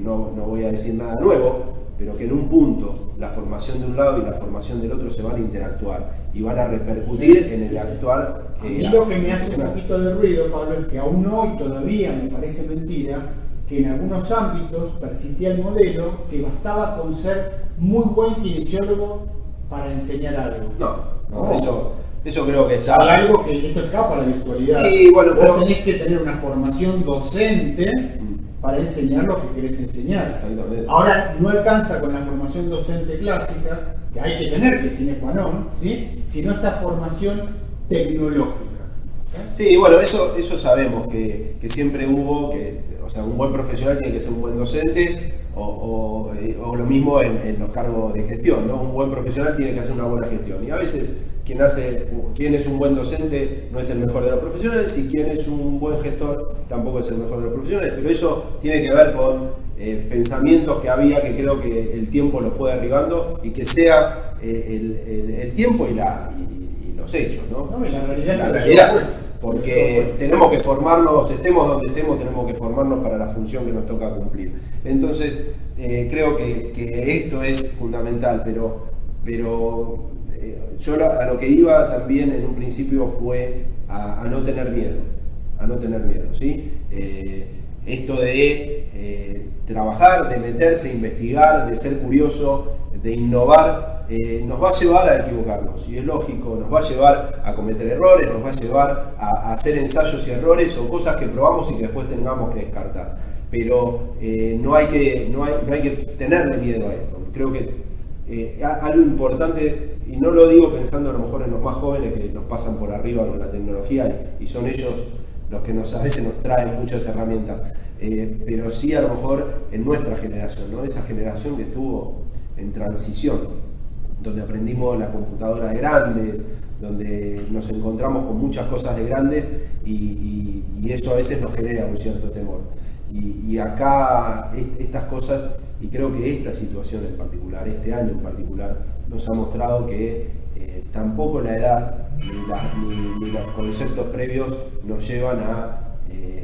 no voy a decir nada nuevo, pero que en un punto la formación de un lado y la formación del otro se van a interactuar y van a repercutir en el actuar. Y lo que me hace un poquito de ruido, Pablo, es que aún hoy todavía me parece mentira que en algunos ámbitos persistía el modelo que bastaba con ser muy buen kinesiólogo para enseñar algo. Eso creo que está. Hay algo que esto escapa a la virtualidad. Sí, bueno, vos tenés que tener una formación docente para enseñar lo que querés enseñar. Exactamente. Ahora, no alcanza con la formación docente clásica, que hay que tener, que sine qua non, ¿sí? Sino esta formación tecnológica. Sí, bueno, eso sabemos que siempre hubo, un buen profesional tiene que ser un buen docente, o lo mismo en los cargos de gestión, ¿no? Un buen profesional tiene que hacer una buena gestión. Y a veces quien es un buen docente no es el mejor de los profesionales, y quien es un buen gestor tampoco es el mejor de los profesionales, pero eso tiene que ver con pensamientos que había, que creo que el tiempo lo fue derribando, y que sea el tiempo y los hechos, ¿no? No, y la realidad. Porque tenemos que formarnos, estemos donde estemos, tenemos que formarnos para la función que nos toca cumplir. Entonces, creo que esto es fundamental, pero yo a lo que iba también en un principio fue a no tener miedo, ¿sí? Esto de trabajar, de meterse, investigar, de ser curioso, de innovar, nos va a llevar a equivocarnos, y es lógico, nos va a llevar a cometer errores, nos va a llevar a hacer ensayos y errores o cosas que probamos y que después tengamos que descartar. Pero no hay que tenerle miedo a esto. Creo que algo importante, y no lo digo pensando a lo mejor en los más jóvenes que nos pasan por arriba con la tecnología y son ellos los que a veces nos traen muchas herramientas, pero sí a lo mejor en nuestra generación, ¿no? Esa generación que estuvo en transición, donde aprendimos la computadora de grandes, donde nos encontramos con muchas cosas de grandes, y eso a veces nos genera un cierto temor. Y acá estas cosas, y creo que esta situación en particular, este año en particular, nos ha mostrado que tampoco la edad ni los conceptos previos nos llevan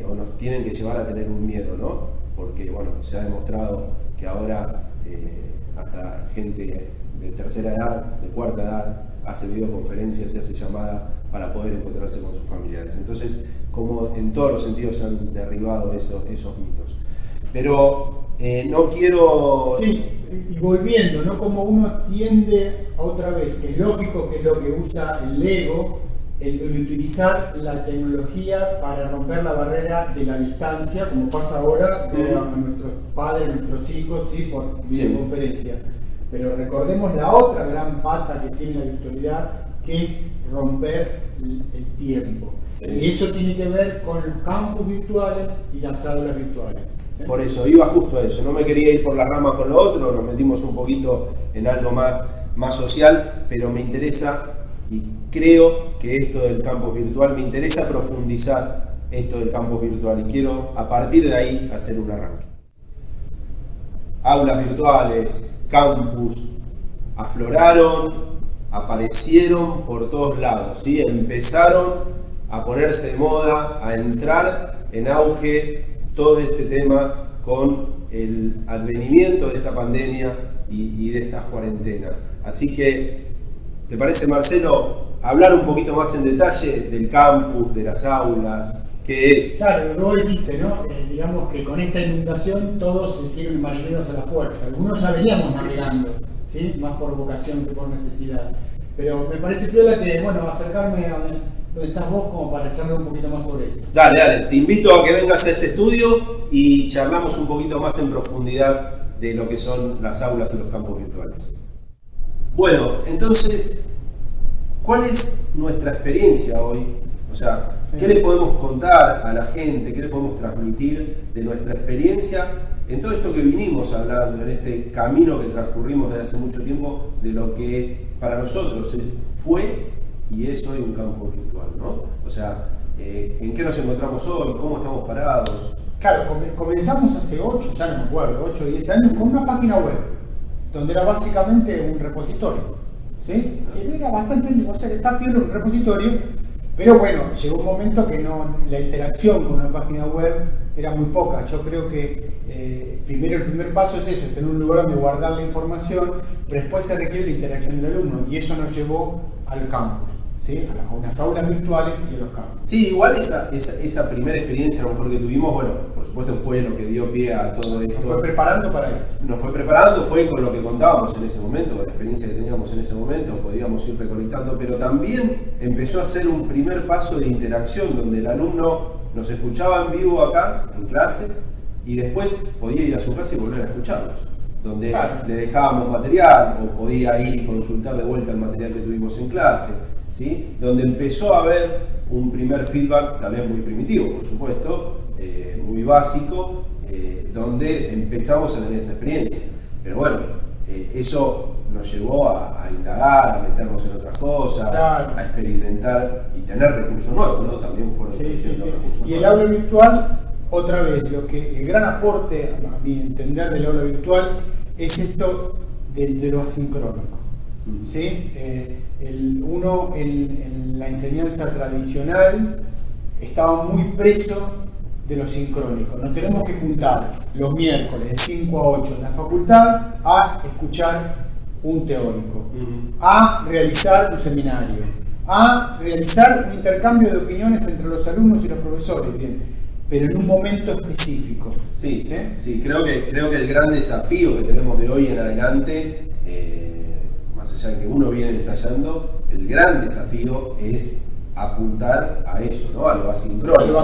o nos tienen que llevar a tener un miedo, ¿no? Porque bueno, se ha demostrado que ahora hasta gente de tercera edad, de cuarta edad, hace videoconferencias y hace llamadas para poder encontrarse con sus familiares. Entonces, como en todos los sentidos se han derribado esos mitos. Pero no quiero... Sí, y volviendo, ¿no? Como uno tiende otra vez, que es lógico que es lo que usa el ego, el utilizar la tecnología para romper la barrera de la distancia, como pasa ahora a nuestros padres, nuestros hijos, ¿sí? Por videoconferencia. Pero recordemos la otra gran pata que tiene la virtualidad, que es romper el tiempo. Sí. Y eso tiene que ver con los campus virtuales y las aulas virtuales. ¿Sí? Por eso, iba justo a eso. No me quería ir por las ramas con lo otro, nos metimos un poquito en algo más social, pero me interesa, y creo que esto del campus virtual, me interesa profundizar esto del campus virtual, y quiero a partir de ahí hacer un arranque. Aulas virtuales, campus, afloraron, aparecieron por todos lados, ¿sí? Empezaron a ponerse de moda, a entrar en auge todo este tema con el advenimiento de esta pandemia y de estas cuarentenas. Así que, ¿te parece, Marcelo, hablar un poquito más en detalle del campus, de las aulas? ¿Qué es? Claro, lo que vos dijiste, ¿no? Digamos que con esta inundación todos se hicieron marineros a la fuerza. Algunos ya veníamos navegando, ¿sí? Más por vocación que por necesidad. Pero me parece piola que, bueno, acercarme a donde estás vos como para charlar un poquito más sobre esto. Dale, te invito a que vengas a este estudio y charlamos un poquito más en profundidad de lo que son las aulas y los campos virtuales. Bueno, entonces, ¿cuál es nuestra experiencia hoy? O sea, ¿qué le podemos contar a la gente? ¿Qué le podemos transmitir de nuestra experiencia en todo esto que vinimos hablando, en este camino que transcurrimos desde hace mucho tiempo, de lo que para nosotros fue y es hoy un campo virtual, ¿no? O sea, ¿en qué nos encontramos hoy? ¿Cómo estamos parados? Claro, comenzamos hace 8, ya no me acuerdo, 8 o 10 años con una página web, donde era básicamente un repositorio, ¿sí? Que era bastante, o sea, que está piola un repositorio. Pero bueno, llegó un momento que la interacción con una página web era muy poca. Yo creo que primero el primer paso es eso, es tener un lugar donde guardar la información, pero después se requiere la interacción del alumno y eso nos llevó al campus, ¿sí? A unas aulas virtuales y a los campus. Sí, igual esa primera experiencia a lo mejor que tuvimos, bueno, por supuesto fue lo que dio pie a todo esto. Nos fue preparando para esto. Nos fue preparando, fue con lo que contábamos en ese momento, con la experiencia que teníamos en ese momento, podíamos ir recolectando, pero también empezó a ser un primer paso de interacción donde el alumno nos escuchaba en vivo acá, en clase, y después podía ir a su casa y volver a escucharnos, donde le dejábamos material o podía ir y consultar de vuelta el material que tuvimos en clase, ¿sí? Donde empezó a haber un primer feedback también muy primitivo, por supuesto, muy básico, donde empezamos a tener esa experiencia. Pero bueno, eso nos llevó a indagar, a meternos en otras cosas, a experimentar y tener recursos nuevos, ¿no? También fueron recursos nuevos. Y el aula virtual, otra vez, el gran aporte, a mi entender, del aula virtual es esto de lo asincrónico, ¿sí? Uno en la enseñanza tradicional estaba muy preso de lo sincrónico. Nos tenemos que juntar los miércoles de 5 a 8 en la facultad a escuchar un teórico, a realizar un seminario, a realizar un intercambio de opiniones entre los alumnos y los profesores, bien, pero en un momento específico. Sí, creo que el gran desafío que tenemos de hoy en adelante, más allá de que uno viene ensayando, el gran desafío es apuntar a eso, ¿no? A lo asincrónico,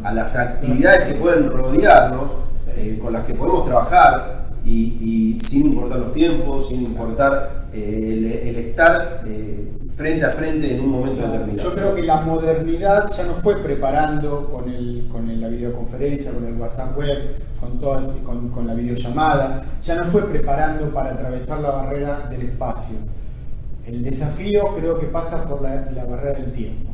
a las actividades que pueden rodearnos, con las que podemos trabajar y sin importar los tiempos, sin importar el estar frente a frente en un momento determinado. Yo creo que la modernidad ya nos fue preparando con la videoconferencia, con el WhatsApp web, con la videollamada, ya nos fue preparando para atravesar la barrera del espacio. El desafío creo que pasa por la barrera del tiempo.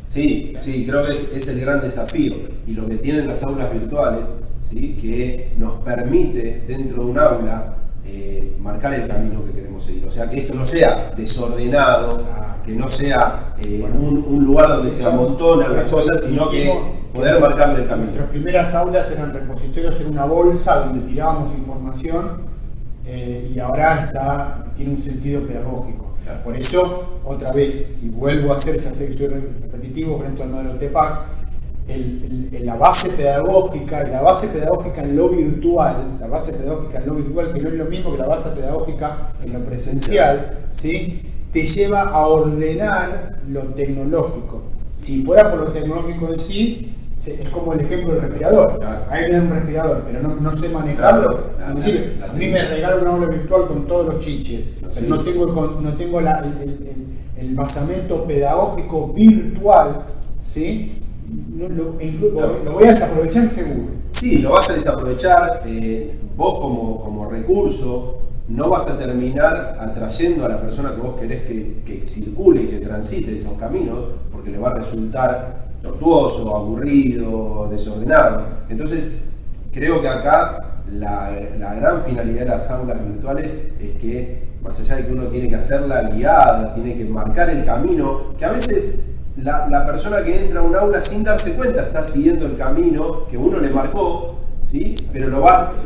Sí, creo que es el gran desafío. Y lo que tienen las aulas virtuales, ¿sí? Que nos permite dentro de un aula marcar el camino que queremos seguir. O sea, que esto no sea desordenado, que no sea un lugar donde se amontonan las cosas, sino que poder marcarle el camino. Nuestras primeras aulas eran repositorios en una bolsa donde tirábamos información y ahora tiene un sentido pedagógico. Claro. Por eso, otra vez, y vuelvo a hacer, ya sé que soy repetitivo con esto del modelo TEPAC, la base pedagógica en lo virtual, que no es lo mismo que la base pedagógica en lo presencial, ¿sí? Te lleva a ordenar lo tecnológico. Si fuera por lo tecnológico en sí, es como el ejemplo del respirador. Claro. A mí me dan un respirador, pero no sé manejarlo. A mí me regalan una aula virtual con todos los chiches, pero no tengo el basamento pedagógico virtual, ¿sí? Lo voy a desaprovechar seguro. Sí, lo vas a desaprovechar. Vos como recurso no vas a terminar atrayendo a la persona que vos querés que circule y que transite esos caminos, porque le va a resultar tortuoso, aburrido, desordenado. Entonces, creo que acá la gran finalidad de las aulas virtuales es que, más allá de que uno tiene que hacerla guiada, tiene que marcar el camino, que a veces la persona que entra a un aula sin darse cuenta está siguiendo el camino que uno le marcó, ¿sí? Pero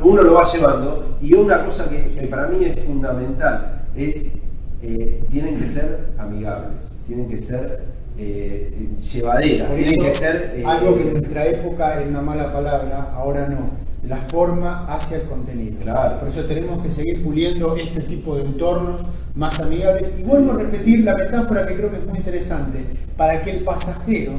uno lo va llevando, y una cosa que para mí es fundamental es tienen que ser amigables, tienen que ser llevaderas, Por tienen eso, que ser algo que en nuestra época era una mala palabra, ahora no. La forma hacia el contenido. Claro. Por eso tenemos que seguir puliendo este tipo de entornos más amigables. Y vuelvo a repetir la metáfora que creo que es muy interesante. Para que el pasajero,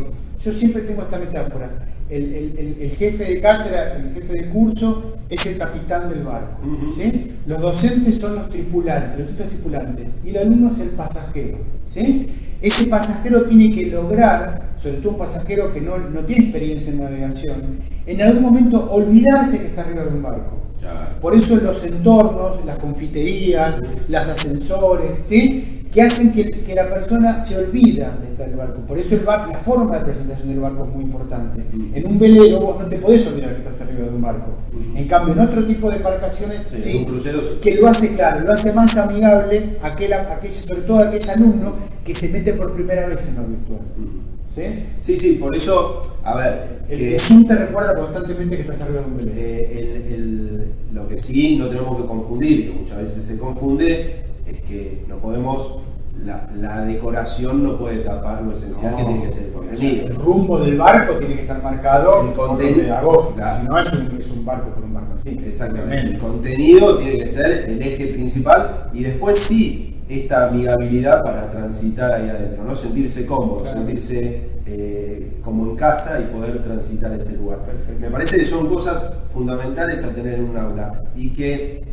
yo siempre tengo esta metáfora, el jefe de cátedra, el jefe de curso, es el capitán del barco. Uh-huh. ¿Sí? Los docentes son los tripulantes, los distintos tripulantes, y el alumno es el pasajero. ¿Sí? Ese pasajero tiene que lograr, sobre todo un pasajero que no tiene experiencia en navegación, en algún momento olvidarse que está arriba de un barco. Claro. Por eso los entornos, las confiterías, los ascensores, ¿sí?, que hacen que la persona se olvida de estar en el barco. Por eso la forma de presentación del barco es muy importante. En un velero vos no te podés olvidar que estás arriba de un barco. En cambio, en otro tipo de embarcaciones, sí, un crucero, que lo hace, claro, lo hace más amigable, sobre todo aquel alumno que se mete por primera vez en lo virtual. ¿Sí? Sí, por eso, a ver... El Zoom te recuerda constantemente que estás arriba de un velero. Lo que sí no tenemos que confundir, que muchas veces se confunde, es que no podemos, la decoración no puede tapar lo esencial, que tiene que ser el contenido. El rumbo del barco tiene que estar marcado el contenido pedagógico, claro. Si no es un barco por un barco en sí. Exactamente, el contenido tiene que ser el eje principal, y después sí, esta amigabilidad para transitar ahí adentro, ¿no? Sentirse cómodo, claro. Sentirse como en casa y poder transitar ese lugar. Perfecto. Me parece que son cosas fundamentales a tener en un aula, y que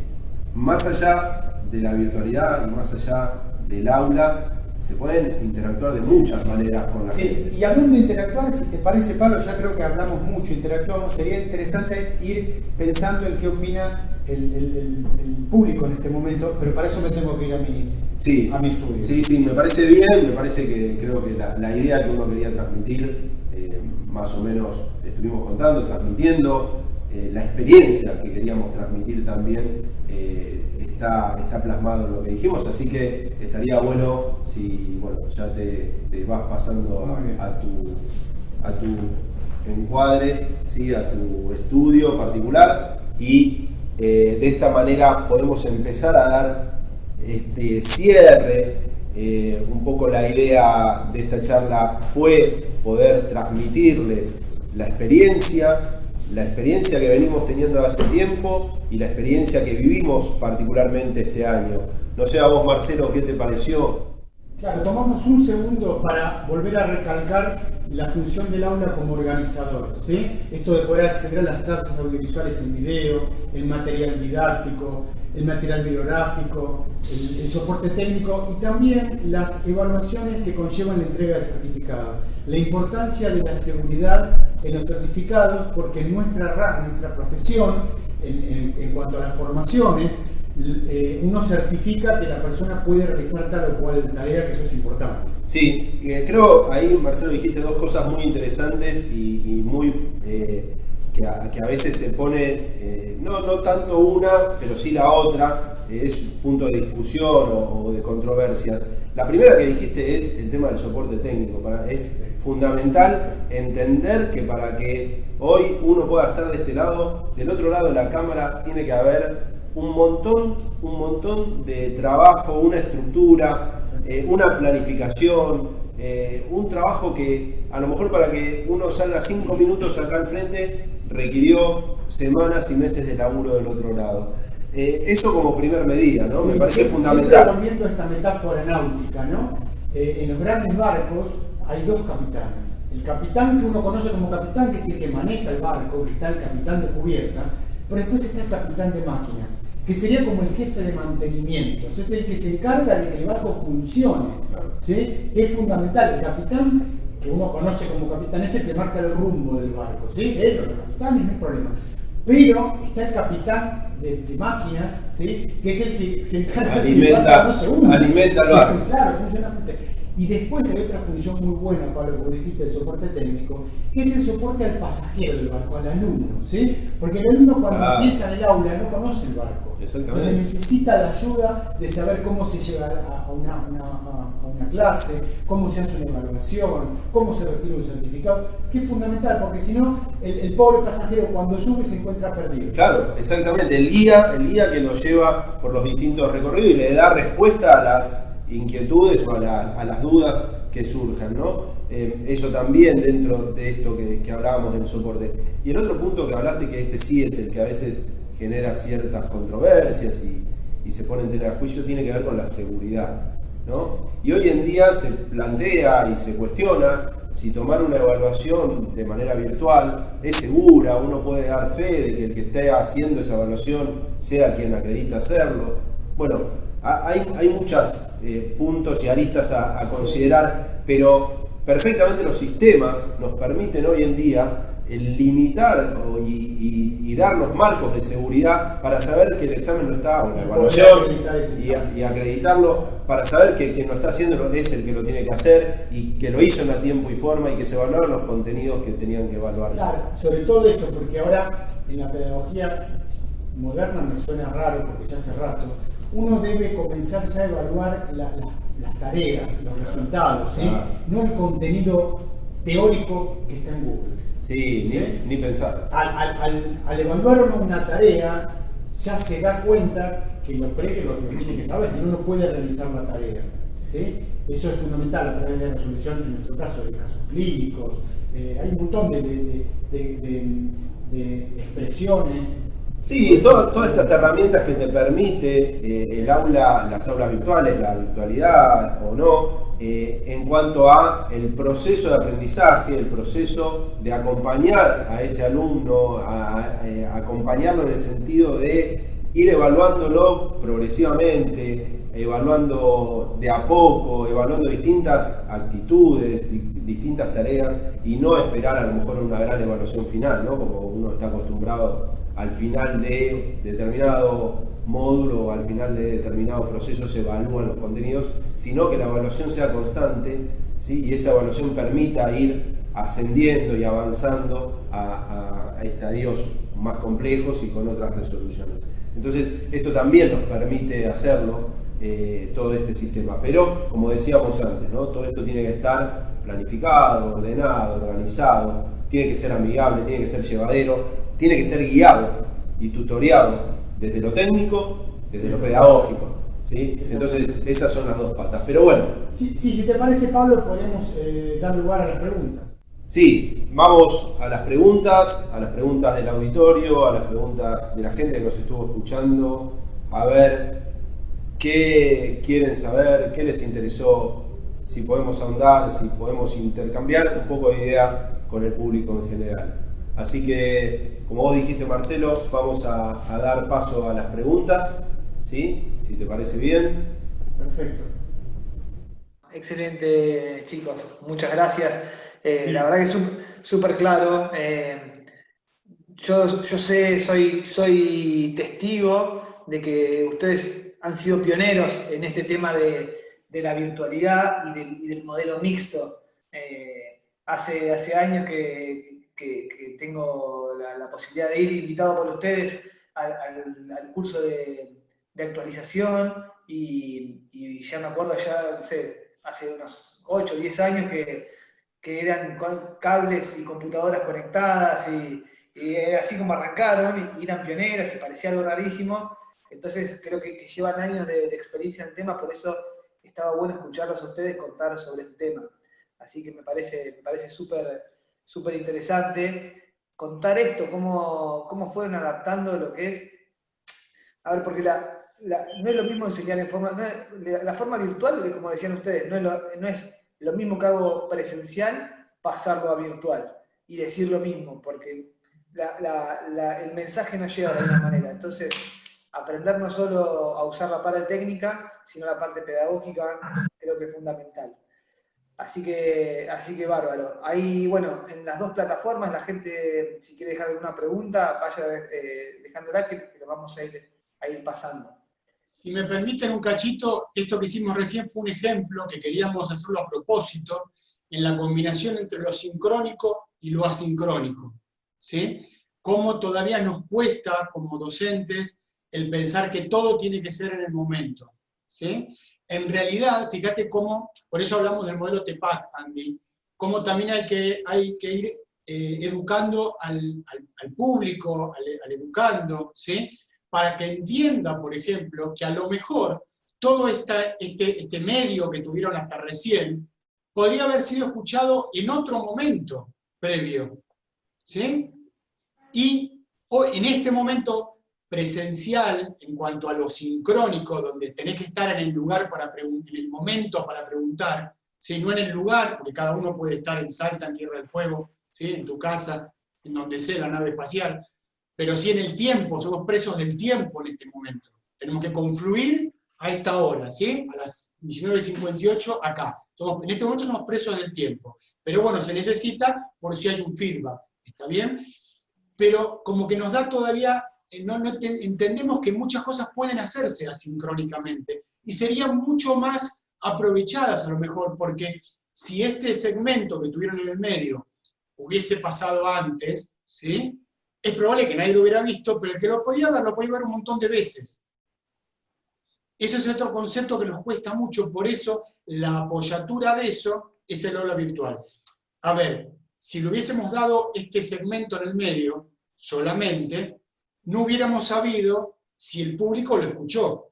más allá de la virtualidad y más allá del aula se pueden interactuar de muchas maneras con la gente. Y hablando de interactuar, si te parece, Pablo, ya creo que hablamos mucho, interactuamos, sería interesante ir pensando en qué opina el público en este momento, pero para eso me tengo que ir a mi estudio. Sí, me parece bien, me parece que creo que la idea que uno quería transmitir, más o menos estuvimos contando, transmitiendo, la experiencia que queríamos transmitir también está plasmado en lo que dijimos, así que estaría bueno si ya te vas pasando a tu encuadre, ¿sí? A tu estudio particular, y de esta manera podemos empezar a dar este cierre. Un poco la idea de esta charla fue poder transmitirles la experiencia que venimos teniendo hace tiempo y la experiencia que vivimos particularmente este año. No sé a vos, Marcelo, ¿qué te pareció? Claro, tomamos un segundo para volver a recalcar la función del aula como organizador, ¿sí? Esto de poder acceder a las clases audiovisuales en video, el material didáctico, el material bibliográfico, el soporte técnico, y también las evaluaciones que conllevan la entrega de certificados. La importancia de la seguridad en los certificados, porque en nuestra profesión, en cuanto a las formaciones, uno certifica que la persona puede realizar tal o cual tarea, que eso es importante. Sí, creo ahí, Marcelo, dijiste dos cosas muy interesantes y muy que a veces se pone, no tanto una, pero sí la otra, es punto de discusión o de controversias. La primera que dijiste es el tema del soporte técnico. Es fundamental entender que para que hoy uno pueda estar de este lado, del otro lado de la cámara, tiene que haber un montón de trabajo, una estructura, una planificación, un trabajo que a lo mejor para que uno salga 5 minutos acá al frente requirió semanas y meses de laburo del otro lado. Eso como primer medida, ¿no? Me parece fundamental. Siempre volviendo a esta metáfora náutica, ¿no? En los grandes barcos hay dos capitanes. El capitán que uno conoce como capitán, que es el que maneja el barco, que está el capitán de cubierta, pero después está el capitán de máquinas, que sería como el jefe de mantenimiento, es el que se encarga de que el barco funcione, ¿sí? Que es fundamental. El capitán, que uno conoce como capitán, es el que marca el rumbo del barco, ¿sí? Los capitanes no hay problema. Pero está el capitán de máquinas, ¿sí? Que es el que se encarga alimenta el barco. Claro, funcionalmente. Y después hay otra función muy buena, Pablo, como dijiste, del soporte técnico, que es el soporte al pasajero del barco, al alumno, ¿sí? Porque el alumno cuando empieza en el aula no conoce el barco. Entonces necesita la ayuda de saber cómo se llega a una clase, cómo se hace una evaluación, cómo se retira un certificado, que es fundamental, porque si no, el pobre pasajero cuando sube se encuentra perdido. Claro, exactamente. El guía que lo lleva por los distintos recorridos y le da respuesta a las inquietudes o a las dudas que surjan, ¿no? Eso también dentro de esto que hablábamos del soporte. Y el otro punto que hablaste, que este sí es el que a veces genera ciertas controversias y se pone en tela de juicio, tiene que ver con la seguridad, ¿no? Y hoy en día se plantea y se cuestiona si tomar una evaluación de manera virtual es segura, uno puede dar fe de que el que esté haciendo esa evaluación sea quien acredita hacerlo. Bueno, hay muchos puntos y aristas a considerar, pero perfectamente los sistemas nos permiten hoy en día limitar y darnos marcos de seguridad para saber que el examen no está, o la evaluación, y acreditarlo, para saber que quien lo está haciendo es el que lo tiene que hacer y que lo hizo en a tiempo y forma y que se evaluaron los contenidos que tenían que evaluarse. Claro, sobre todo eso, porque ahora en la pedagogía moderna me suena raro porque ya hace rato, uno debe comenzar ya a evaluar las tareas, los resultados, ¿sí? No el contenido teórico que está en Google. Sí, ¿sí? Ni pensar. Al evaluar uno una tarea, ya se da cuenta que lo tiene que saber, si no, no puede realizar la tarea, ¿sí? Eso es fundamental a través de la resolución, en nuestro caso, de casos clínicos. Hay un montón de expresiones. Sí, todas estas herramientas que te permite el aula, las aulas virtuales, la virtualidad o no, en cuanto a el proceso de aprendizaje, el proceso de acompañar a ese alumno, acompañarlo en el sentido de ir evaluándolo progresivamente, evaluando de a poco, evaluando distintas actitudes, distintas tareas y no esperar a lo mejor una gran evaluación final, ¿no? Como uno está acostumbrado al final de determinado módulo o al final de determinado proceso se evalúan los contenidos, sino que la evaluación sea constante, ¿sí? Y esa evaluación permita ir ascendiendo y avanzando a estadios más complejos y con otras resoluciones. Entonces, esto también nos permite hacerlo, todo este sistema. Pero, como decíamos antes, ¿no? Todo esto tiene que estar planificado, ordenado, organizado, tiene que ser amigable, tiene que ser llevadero, tiene que ser guiado y tutoriado desde lo técnico, desde lo pedagógico, ¿sí? Entonces, esas son las dos patas. Pero bueno. Sí, si te parece, Pablo, podemos dar lugar a las preguntas. Sí, vamos a las preguntas del auditorio, a las preguntas de la gente que nos estuvo escuchando, a ver qué quieren saber, qué les interesó, si podemos ahondar, si podemos intercambiar un poco de ideas con el público en general. Así que, como vos dijiste, Marcelo, vamos a dar paso a las preguntas, ¿sí? Si te parece bien. Perfecto. Excelente, chicos. Muchas gracias. La verdad que es súper claro. Yo sé, soy testigo de que ustedes han sido pioneros en este tema de la virtualidad y del modelo mixto. Hace años que tengo la posibilidad de ir invitado por ustedes al curso de actualización y ya me acuerdo, ya no sé, hace unos 8 o 10 años que eran cables y computadoras conectadas y así como arrancaron y eran pioneros y parecía algo rarísimo. Entonces creo que llevan años de experiencia en el tema, por eso estaba bueno escucharlos a ustedes contar sobre este tema. Así que me parece súper interesante contar esto, cómo fueron adaptando lo que es. A ver, porque no es lo mismo enseñar en forma. La forma virtual, como decían ustedes, no es lo mismo que hago presencial, pasarlo a virtual y decir lo mismo, porque el mensaje no llega de la misma manera. Entonces, aprender no solo a usar la parte técnica, sino la parte pedagógica, creo que es fundamental. Así que bárbaro. Ahí, bueno, en las dos plataformas, la gente, si quiere dejar alguna pregunta, vaya dejándola que lo vamos a ir pasando. Si me permiten un cachito, esto que hicimos recién fue un ejemplo que queríamos hacerlo a propósito, en la combinación entre lo sincrónico y lo asincrónico, ¿sí? Cómo todavía nos cuesta, como docentes, el pensar que todo tiene que ser en el momento, ¿sí? En realidad, fíjate cómo, por eso hablamos del modelo TEPAC, Andy, cómo también hay que ir educando al público, al educando, ¿sí? Para que entienda, por ejemplo, que a lo mejor todo este medio que tuvieron hasta recién podría haber sido escuchado en otro momento previo, ¿sí? Y hoy, en este momento presencial, en cuanto a lo sincrónico, donde tenés que estar en el lugar para en el momento para preguntar, ¿sí? No en el lugar, porque cada uno puede estar en Salta, en Tierra del Fuego, ¿sí? En tu casa, en donde sea la nave espacial, pero sí en el tiempo, somos presos del tiempo en este momento. Tenemos que confluir a esta hora, ¿sí? A las 19:58 acá. En este momento somos presos del tiempo. Pero bueno, se necesita por si hay un feedback, ¿está bien? Pero como que nos da todavía, entendemos que muchas cosas pueden hacerse asincrónicamente y serían mucho más aprovechadas a lo mejor, porque si este segmento que tuvieron en el medio hubiese pasado antes, ¿sí? Es probable que nadie lo hubiera visto, pero el que lo podía ver un montón de veces. Ese es otro concepto que nos cuesta mucho, por eso la apoyatura de eso es el aula virtual. A ver, si le hubiésemos dado este segmento en el medio solamente, no hubiéramos sabido si el público lo escuchó.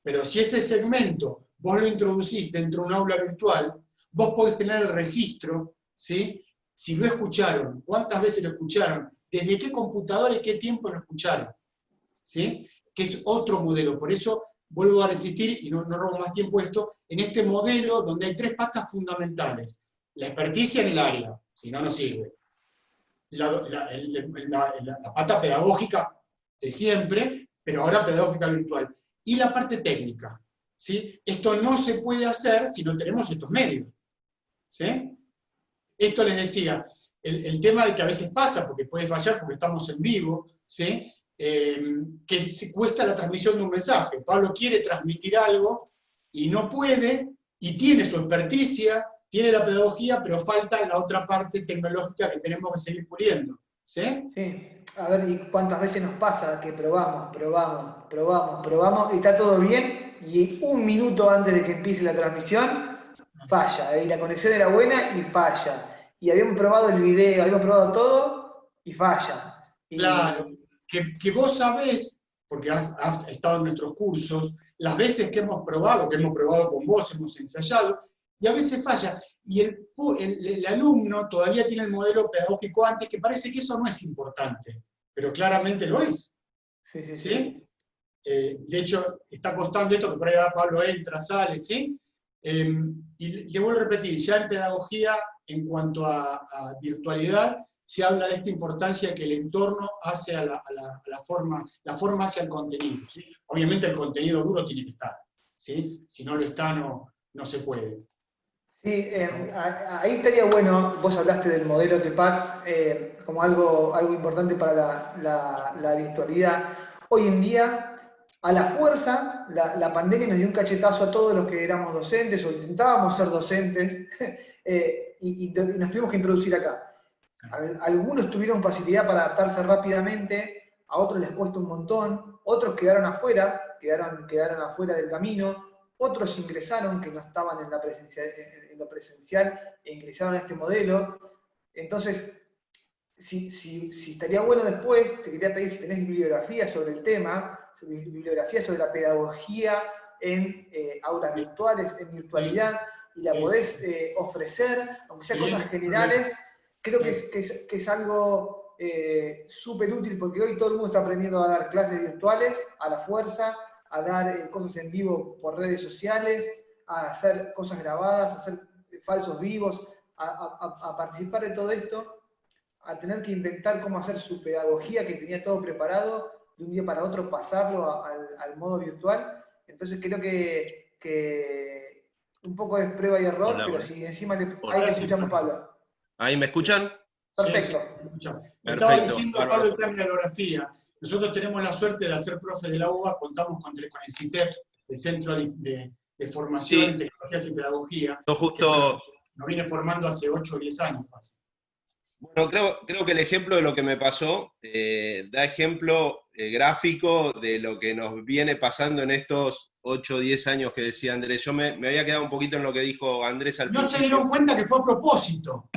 Pero si ese segmento vos lo introducís dentro de un aula virtual, vos podés tener el registro, ¿sí? Si lo escucharon, cuántas veces lo escucharon, desde qué computadora y qué tiempo lo escucharon, ¿sí? Que es otro modelo. Por eso vuelvo a resistir, y no robo más tiempo esto, en este modelo donde hay 3 patas fundamentales. La experticia en el área, si no, no sirve. La pata pedagógica de siempre, pero ahora pedagógica virtual. Y la parte técnica, ¿sí? Esto no se puede hacer si no tenemos estos medios, ¿sí? Esto les decía, el tema de que a veces pasa, porque puede fallar porque estamos en vivo, ¿sí? Que se cuesta la transmisión de un mensaje. Pablo quiere transmitir algo y no puede, y tiene su experticia, tiene la pedagogía, pero falta la otra parte tecnológica que tenemos que seguir puliendo. ¿Sí? Sí. A ver, ¿y cuántas veces nos pasa que probamos, y está todo bien, y un minuto antes de que empiece la transmisión, falla, y la conexión era buena y falla. Y habíamos probado el video, habíamos probado todo, y falla. Claro, que vos sabés, porque has estado en nuestros cursos, las veces que hemos probado con vos, hemos ensayado, y a veces falla. Y el alumno todavía tiene el modelo pedagógico antes, que parece que eso no es importante, pero claramente lo es. ¿Sí? De hecho, está costando esto, que por ahí Pablo entra, sale, ¿sí? Y le vuelvo a repetir, ya en pedagogía, en cuanto a virtualidad, se habla de esta importancia que el entorno hace a la forma hacia el contenido, ¿sí? Obviamente el contenido duro tiene que estar, ¿sí? Si no lo está, no se puede. Sí, ahí estaría bueno, vos hablaste del modelo TEPAC como algo importante para la virtualidad. Hoy en día, a la fuerza, la pandemia nos dio un cachetazo a todos los que éramos docentes o intentábamos ser docentes y nos tuvimos que introducir acá. Algunos tuvieron facilidad para adaptarse rápidamente, a otros les cuesta un montón, otros quedaron afuera, quedaron afuera del camino, otros ingresaron que no estaban en lo presencial e ingresaron a este modelo. Entonces, si estaría bueno después, te quería pedir si tenés bibliografía sobre el tema, bibliografía sobre la pedagogía en aulas virtuales, en virtualidad, y la podés ofrecer, aunque sea cosas generales. Creo que es algo súper útil, porque hoy todo el mundo está aprendiendo a dar clases virtuales a la fuerza, a dar cosas en vivo por redes sociales, a hacer cosas grabadas, a hacer falsos vivos, a participar de todo esto, a tener que inventar cómo hacer su pedagogía, que tenía todo preparado, de un día para otro pasarlo al modo virtual. Entonces creo que un poco es prueba y error. Hola, pero si encima ahí escuchamos Pablo. ¿Ahí me escuchan? Perfecto. Sí. Estaba diciendo Pablo el tema de la orografía. Nosotros tenemos la suerte de ser profes de la UBA, contamos con el CITEP, el Centro de Formación en Tecnologías y Pedagogía, Yo justo... que nos viene formando hace 8 o 10 años más. Bueno, creo que el ejemplo de lo que me pasó da ejemplo gráfico de lo que nos viene pasando en estos 8 o 10 años que decía Andrés. Yo me había quedado un poquito en lo que dijo Andrés al principio. No se dieron cuenta que fue a propósito.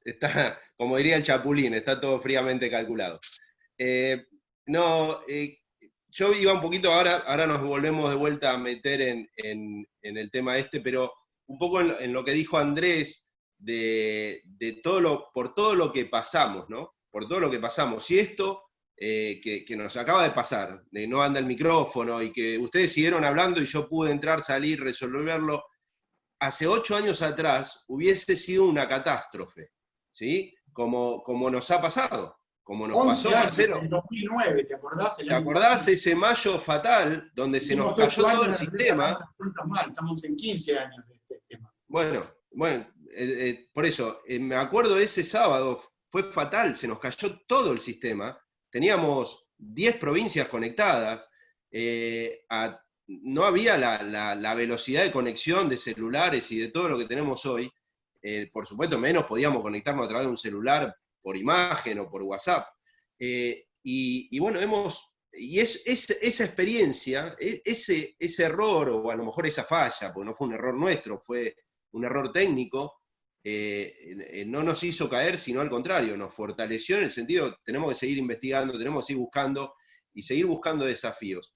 Está, como diría el Chapulín, está todo fríamente calculado. Yo iba un poquito, ahora nos volvemos de vuelta a meter en el tema pero un poco en lo que dijo Andrés, por todo lo que pasamos, ¿no? Por todo lo que pasamos. Y esto que nos acaba de pasar, de no anda el micrófono, y que ustedes siguieron hablando y yo pude entrar, salir, resolverlo, hace 8 años atrás hubiese sido una catástrofe, ¿sí? Como nos ha pasado, como nos pasó, Marcelo. En 2009, ¿te acordás? ¿Te acordás ese mayo fatal donde se nos cayó todo el sistema? Estamos en 15 años de este tema. Bueno, por eso, me acuerdo ese sábado, fue fatal, se nos cayó todo el sistema, teníamos 10 provincias conectadas, no había la velocidad de conexión de celulares y de todo lo que tenemos hoy. Por supuesto, menos podíamos conectarnos a través de un celular por imagen o por WhatsApp. Y bueno, esa experiencia, ese error, o a lo mejor esa falla, porque no fue un error nuestro, fue un error técnico, no nos hizo caer, sino al contrario, nos fortaleció en el sentido, tenemos que seguir investigando, tenemos que seguir buscando, y seguir buscando desafíos.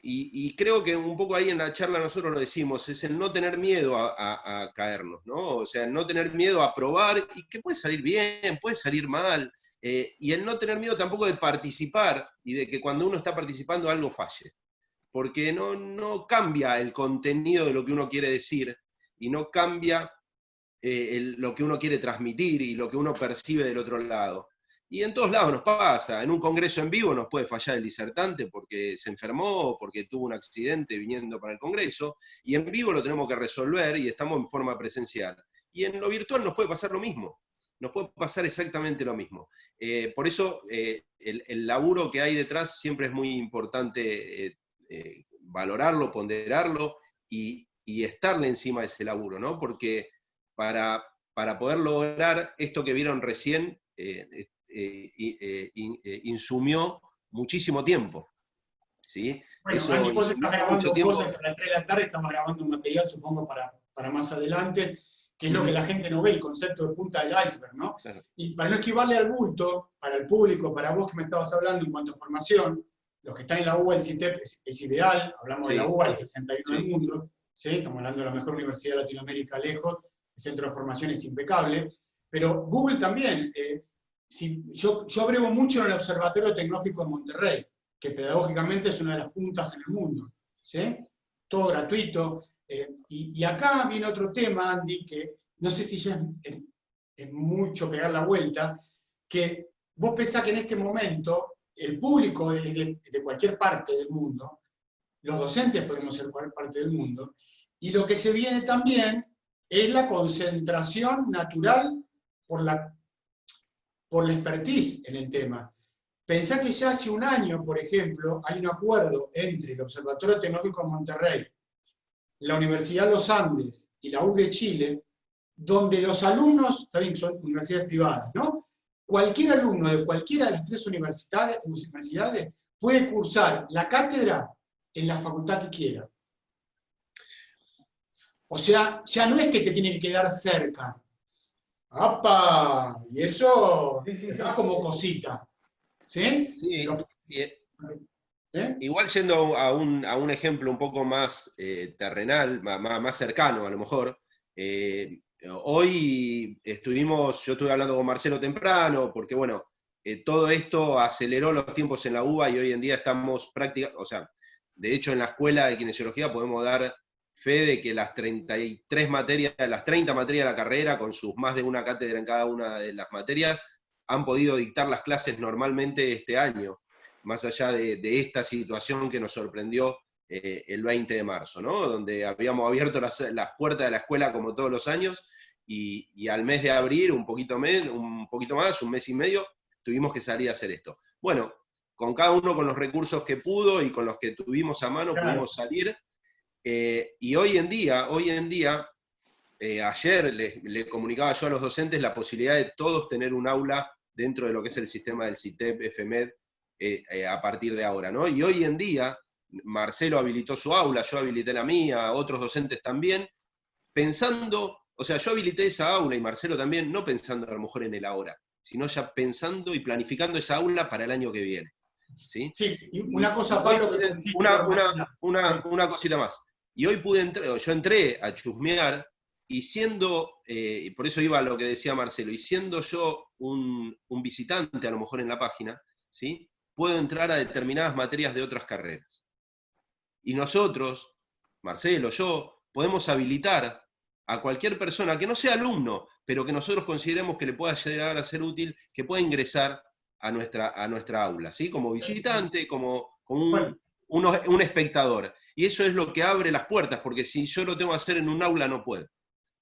Y creo que un poco ahí en la charla nosotros lo decimos, es el no tener miedo a caernos, ¿no? O sea, el no tener miedo a probar, y que puede salir bien, puede salir mal, y el no tener miedo tampoco de participar, y de que cuando uno está participando algo falle. Porque no cambia el contenido de lo que uno quiere decir, y no cambia lo que uno quiere transmitir, y lo que uno percibe del otro lado. Y en todos lados nos pasa, en un congreso en vivo nos puede fallar el disertante porque se enfermó o porque tuvo un accidente viniendo para el congreso, y en vivo lo tenemos que resolver y estamos en forma presencial. Y en lo virtual nos puede pasar lo mismo, nos puede pasar exactamente lo mismo. Por eso el laburo que hay detrás siempre es muy importante valorarlo, ponderarlo y estarle encima de ese laburo, ¿no? Porque para poder lograr esto que vieron recién, insumió muchísimo tiempo. ¿Sí? Bueno, eso Andy, vos estás grabando mucho tiempo. cosas a las 3 de la tarde, estamos grabando un material, supongo, para más adelante, que es lo que la gente no ve, el concepto de punta del iceberg, ¿no? Claro. Y para no esquivarle al bulto, para el público, para vos que me estabas hablando en cuanto a formación, los que están en la UBA, el CITEP es ideal, hablamos de la UBA, el 61 del mundo, ¿sí? Estamos hablando de la mejor universidad de Latinoamérica lejos, el centro de formación es impecable, pero Google también. Yo abrego mucho en el Observatorio Tecnológico de Monterrey, que pedagógicamente es una de las puntas en el mundo, ¿sí? Todo gratuito. Y acá viene otro tema, Andy, que no sé si ya es mucho pegar la vuelta, que vos pensás que en este momento el público es de cualquier parte del mundo, los docentes podemos ser cualquier parte del mundo, y lo que se viene también es la concentración natural por la expertise en el tema. Pensá que ya hace un año, por ejemplo, hay un acuerdo entre el Observatorio Tecnológico de Monterrey, la Universidad de los Andes y la U de Chile, donde los alumnos, también son universidades privadas, ¿no? Cualquier alumno de cualquiera de las 3 universidades puede cursar la cátedra en la facultad que quiera. O sea, ya no es que te tienen que quedar cerca. ¡Apa! Y eso está como cosita. ¿Sí? Sí. Igual yendo a un ejemplo un poco más terrenal, más cercano a lo mejor, hoy yo estuve hablando con Marcelo temprano, porque bueno, todo esto aceleró los tiempos en la UBA y hoy en día estamos prácticamente, o sea, de hecho en la escuela de kinesiología podemos dar fe de que las 33 materias, las 30 materias de la carrera, con sus más de una cátedra en cada una de las materias, han podido dictar las clases normalmente este año, más allá de esta situación que nos sorprendió el 20 de marzo, ¿no? Donde habíamos abierto las puertas de la escuela como todos los años, y al mes de abril, un poquito más, un mes y medio, tuvimos que salir a hacer esto. Bueno, con cada uno con los recursos que pudo y con los que tuvimos a mano, Claro. pudimos salir. Y hoy en día, ayer le comunicaba yo a los docentes la posibilidad de todos tener un aula dentro de lo que es el sistema del CITEP, FMED, a partir de ahora, ¿no? Y hoy en día, Marcelo habilitó su aula, yo habilité la mía, otros docentes también, pensando, o sea, yo habilité esa aula y Marcelo también, no pensando a lo mejor en el ahora, sino ya pensando y planificando esa aula para el año que viene. ¿Sí? Sí, y una cosa, hoy Pablo, que una cosita más. Y hoy yo entré a chusmear, y siendo, por eso iba a lo que decía Marcelo, y siendo yo un visitante a lo mejor en la página, ¿sí? Puedo entrar a determinadas materias de otras carreras. Y nosotros, Marcelo, yo, podemos habilitar a cualquier persona que no sea alumno, pero que nosotros consideremos que le pueda llegar a ser útil, que pueda ingresar a nuestra aula, ¿sí? Como visitante, como un espectador. Y eso es lo que abre las puertas, porque si yo lo tengo que hacer en un aula no puedo.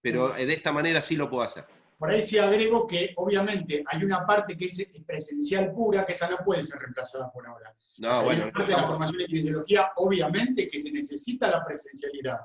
Pero de esta manera sí lo puedo hacer. Por ahí sí agrego que obviamente hay una parte que es presencial pura, que esa no puede ser reemplazada por ahora. No, o sea, bueno, hay una parte de la formación de kinesiología, obviamente que se necesita la presencialidad.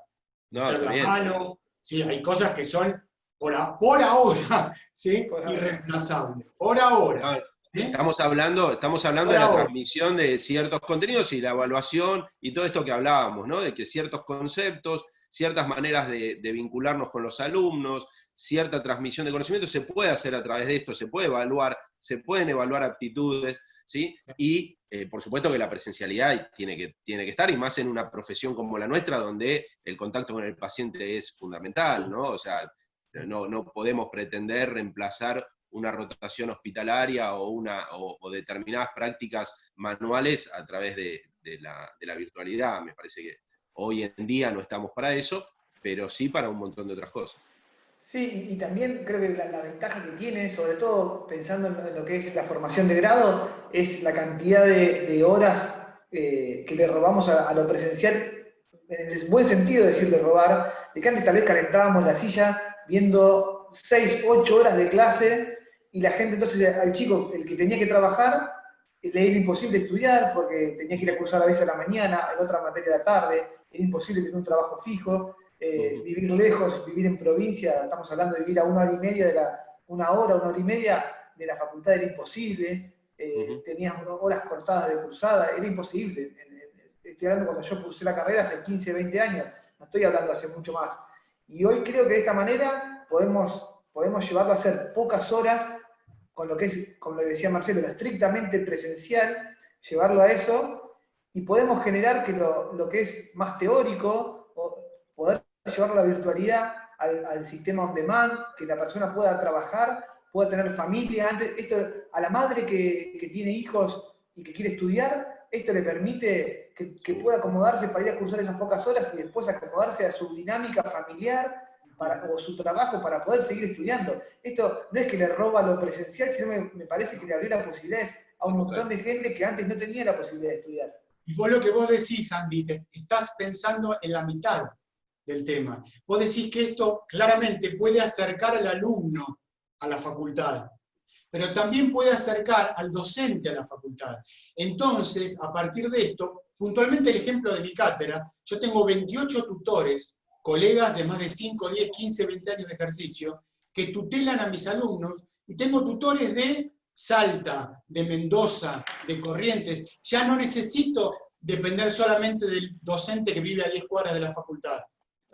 No, está bien. Mano, sí, hay cosas que son por ahora, ¿sí? Por ahora. Irreemplazables. Por ahora. No, ¿sí? estamos hablando de la transmisión de ciertos contenidos y la evaluación y todo esto que hablábamos, ¿no? De que ciertos conceptos, ciertas maneras de vincularnos con los alumnos, cierta transmisión de conocimiento se puede hacer a través de esto, se puede evaluar, se pueden evaluar aptitudes, ¿sí? Y por supuesto que la presencialidad tiene que estar, y más en una profesión como la nuestra, donde el contacto con el paciente es fundamental, ¿no? O sea, no podemos pretender reemplazar una rotación hospitalaria o determinadas prácticas manuales a través de la virtualidad. Me parece que hoy en día no estamos para eso, pero sí para un montón de otras cosas. Sí, y también creo que la ventaja que tiene, sobre todo pensando en lo que es la formación de grado, es la cantidad de horas que le robamos a lo presencial, en el buen sentido de decirle robar, de que antes tal vez calentábamos la silla viendo 6, 8 horas de clase, y la gente entonces, al chico, el que tenía que trabajar, le era imposible estudiar porque tenía que ir a cursar a veces a la mañana, en otra materia a la tarde, era imposible tener un trabajo fijo. Vivir lejos, vivir en provincia, estamos hablando de vivir a una hora y media una hora y media de la facultad, era imposible. Tenías horas cortadas de cursada, era imposible. Estoy hablando cuando yo cursé la carrera hace 15, 20 años, no estoy hablando hace mucho más. Y hoy creo que de esta manera podemos llevarlo a hacer pocas horas, con lo que es, como le decía Marcelo, lo estrictamente presencial, llevarlo a eso, y podemos generar que lo que es más teórico, poder llevarlo a la virtualidad, al sistema on demand, que la persona pueda trabajar, pueda tener familia. Esto, a la madre que tiene hijos y que quiere estudiar, esto le permite que pueda acomodarse para ir a cursar esas pocas horas y después acomodarse a su dinámica familiar o su trabajo para poder seguir estudiando. Esto no es que le roba lo presencial, sino me parece que le abrió las posibilidades a un montón de gente que antes no tenía la posibilidad de estudiar. Y vos lo que vos decís, Andy, estás pensando en la mitad del tema. Vos decís que esto claramente puede acercar al alumno a la facultad, pero también puede acercar al docente a la facultad. Entonces, a partir de esto, puntualmente el ejemplo de mi cátedra, yo tengo 28 tutores, colegas de más de 5, 10, 15, 20 años de ejercicio, que tutelan a mis alumnos, y tengo tutores de Salta, de Mendoza, de Corrientes. Ya no necesito depender solamente del docente que vive a 10 cuadras de la facultad.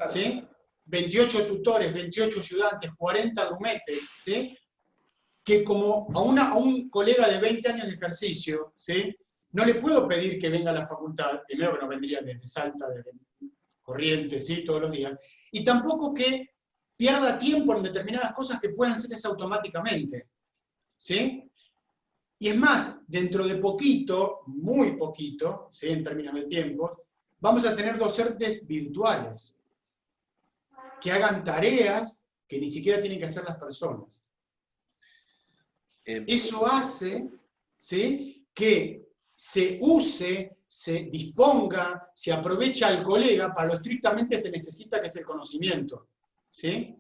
¿Sí? 28 tutores, 28 ayudantes, 40 grumetes, ¿sí? Que como a un colega de 20 años de ejercicio, ¿sí? No le puedo pedir que venga a la facultad, primero que no vendría desde Salta, desde Corrientes, ¿sí? Todos los días, y tampoco que pierda tiempo en determinadas cosas que puedan hacerse automáticamente, ¿sí? Y es más, dentro de poquito, muy poquito, ¿sí? En términos de tiempo, vamos a tener docentes virtuales, que hagan tareas que ni siquiera tienen que hacer las personas. Eso hace, ¿sí? Que se use, se disponga, se aprovecha al colega para lo estrictamente se necesita, que es el conocimiento. ¿Sí?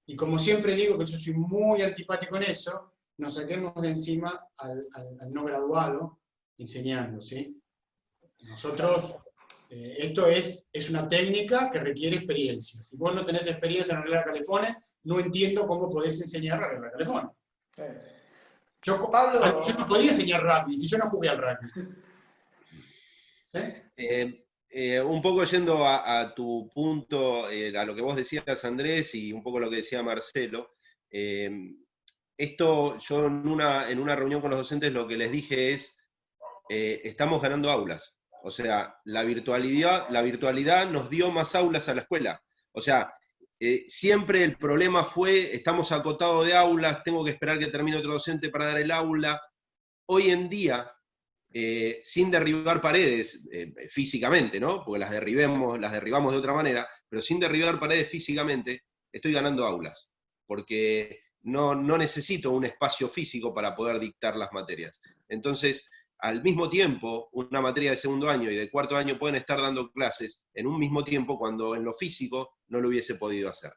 Y como siempre digo, que yo soy muy antipático en eso, nos saquemos de encima al no graduado enseñando, ¿sí? Nosotros, esto es una técnica que requiere experiencia. Si vos no tenés experiencia en arreglar calefones, no entiendo cómo podés enseñar a arreglar calefones. Yo no podría enseñar rugby si yo no jugué al rugby. ¿Sí? Un poco yendo a tu punto, a lo que vos decías, Andrés, y un poco lo que decía Marcelo, esto yo en una reunión con los docentes lo que les dije es, estamos ganando aulas. O sea, la virtualidad nos dio más aulas a la escuela. O sea, siempre el problema fue, estamos acotados de aulas, tengo que esperar que termine otro docente para dar el aula. Hoy en día, sin derribar paredes físicamente, ¿no? Porque las derribamos de otra manera, pero sin derribar paredes físicamente, estoy ganando aulas, porque no necesito un espacio físico para poder dictar las materias. Entonces, al mismo tiempo, una materia de segundo año y de cuarto año pueden estar dando clases en un mismo tiempo cuando en lo físico no lo hubiese podido hacer.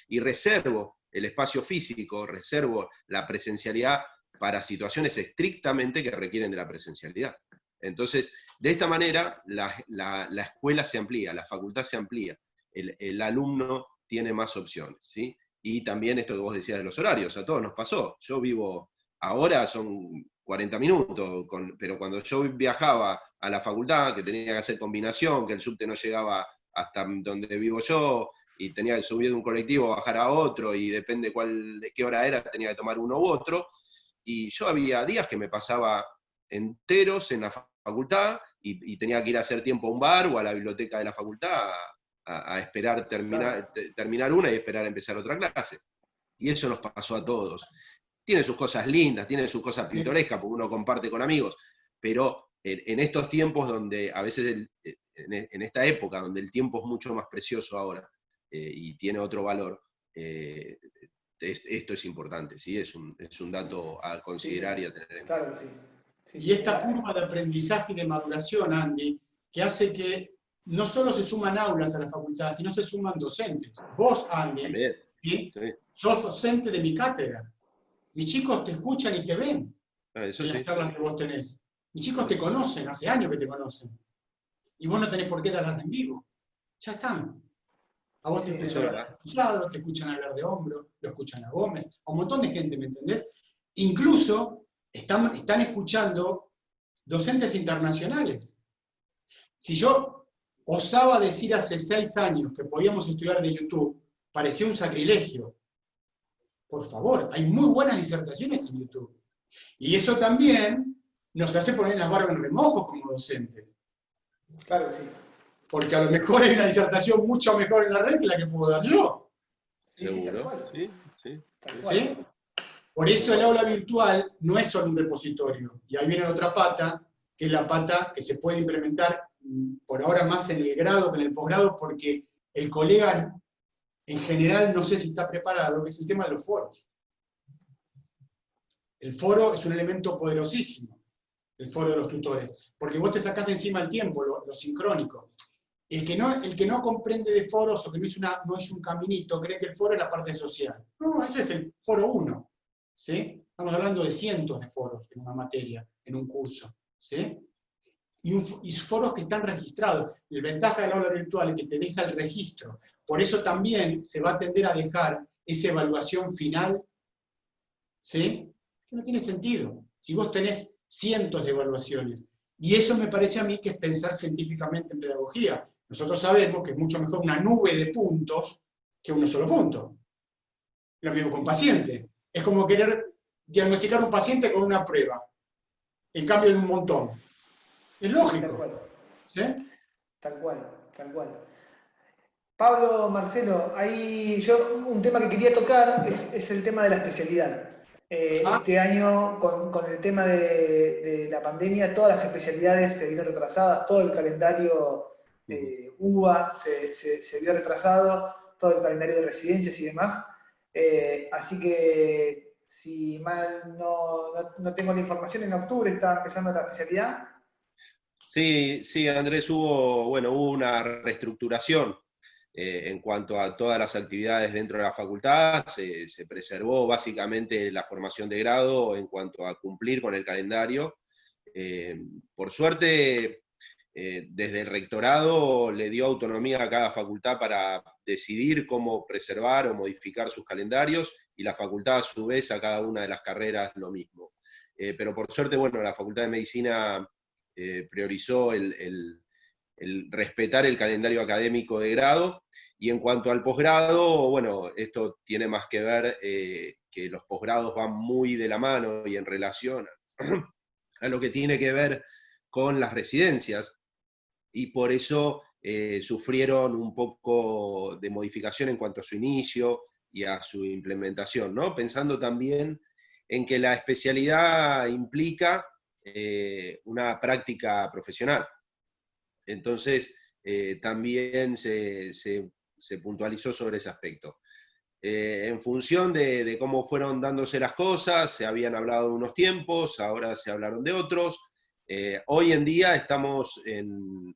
Y reservo el espacio físico, reservo la presencialidad para situaciones estrictamente que requieren de la presencialidad. Entonces, de esta manera, la escuela se amplía, la facultad se amplía, el alumno tiene más opciones, ¿sí? Y también esto que vos decías de los horarios, a todos nos pasó. Yo vivo, ahora son 40 minutos, pero cuando yo viajaba a la facultad, que tenía que hacer combinación, que el subte no llegaba hasta donde vivo yo, y tenía que subir de un colectivo, bajar a otro, y depende de qué hora era, tenía que tomar uno u otro, y yo había días que me pasaba enteros en la facultad, y tenía que ir a hacer tiempo a un bar o a la biblioteca de la facultad a esperar terminar una y esperar a empezar otra clase. Y eso nos pasó a todos. Tiene sus cosas lindas, tiene sus cosas pintorescas, porque uno comparte con amigos, pero en estos tiempos donde, a veces, en esta época donde el tiempo es mucho más precioso ahora, y tiene otro valor, esto es importante, ¿sí? Es un dato a considerar y a tener en cuenta. Claro que sí. Y esta curva de aprendizaje y de maduración, Andy, que hace que no solo se suman aulas a la facultad, sino se suman docentes. Vos, Andy, ¿sí? Sí. Sos docente de mi cátedra. Mis chicos te escuchan y te ven eso en las sí, charlas que vos tenés. Mis chicos te conocen, hace años que te conocen. Y vos no tenés por qué darlas en vivo. Ya están. A vos te escuchan hablar de Cruzado, te escuchan hablar de Hombro, lo escuchan a Gómez, a un montón de gente, ¿me entendés? Incluso están escuchando docentes internacionales. Si yo osaba decir hace 6 años que podíamos estudiar de YouTube, parecía un sacrilegio. Por favor, hay muy buenas disertaciones en YouTube. Y eso también nos hace poner las barbas en remojo como docentes. Claro que sí. Porque a lo mejor hay una disertación mucho mejor en la red que la que puedo dar yo. Seguro, sí. ¿Sí? Por eso el aula virtual no es solo un repositorio. Y ahí viene la otra pata, que es la pata que se puede implementar por ahora más en el grado que en el posgrado, porque el colega en general no sé si está preparado, que es el tema de los foros. El foro es un elemento poderosísimo, el foro de los tutores, porque vos te sacás de encima el tiempo, lo sincrónico. El que no comprende de foros o que no es un caminito, cree que el foro es la parte social. No, ese es el foro 1. ¿Sí? Estamos hablando de cientos de foros en una materia, en un curso. ¿Sí? Y foros que están registrados. La ventaja del aula virtual es que te deja el registro. Por eso también se va a tender a dejar esa evaluación final, ¿sí? Que no tiene sentido. Si vos tenés cientos de evaluaciones. Y eso me parece a mí que es pensar científicamente en pedagogía. Nosotros sabemos que es mucho mejor una nube de puntos que uno solo punto. Lo mismo con paciente. Es como querer diagnosticar un paciente con una prueba, en cambio de un montón. Es lógico. Tal cual. ¿Sí? Tal cual. Pablo, Marcelo, ahí un tema que quería tocar es el tema de la especialidad. Este año, con el tema de la pandemia, todas las especialidades se vieron retrasadas, todo el calendario UBA se vio retrasado, todo el calendario de residencias y demás. Así que, si mal no tengo la información, en octubre está empezando la especialidad. Sí, Andrés, hubo una reestructuración en cuanto a todas las actividades dentro de la facultad, se preservó básicamente la formación de grado en cuanto a cumplir con el calendario. Por suerte, desde el rectorado le dio autonomía a cada facultad para decidir cómo preservar o modificar sus calendarios, y la facultad a su vez a cada una de las carreras lo mismo. Pero por suerte, bueno, la Facultad de Medicina priorizó el respetar el calendario académico de grado, y en cuanto al posgrado, bueno, esto tiene más que ver que los posgrados van muy de la mano y en relación a lo que tiene que ver con las residencias, y por eso sufrieron un poco de modificación en cuanto a su inicio y a su implementación, ¿no? Pensando también en que la especialidad implica una práctica profesional. Entonces, también se puntualizó sobre ese aspecto. En función de cómo fueron dándose las cosas, se habían hablado de unos tiempos, ahora se hablaron de otros. Hoy en día estamos en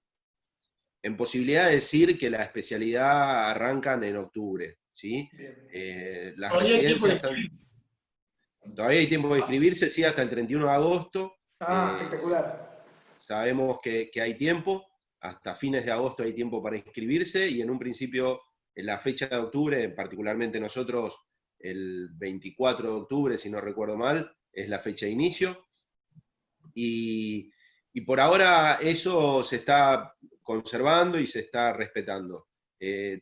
posibilidad de decir que la especialidad arrancan en octubre, ¿sí? Las residencias todavía hay tiempo de inscribirse, sí, hasta el 31 de agosto. Espectacular. Sabemos que hay tiempo, hasta fines de agosto hay tiempo para inscribirse, y en un principio, en la fecha de octubre, particularmente nosotros, el 24 de octubre, si no recuerdo mal, es la fecha de inicio, y por ahora eso se está conservando y se está respetando.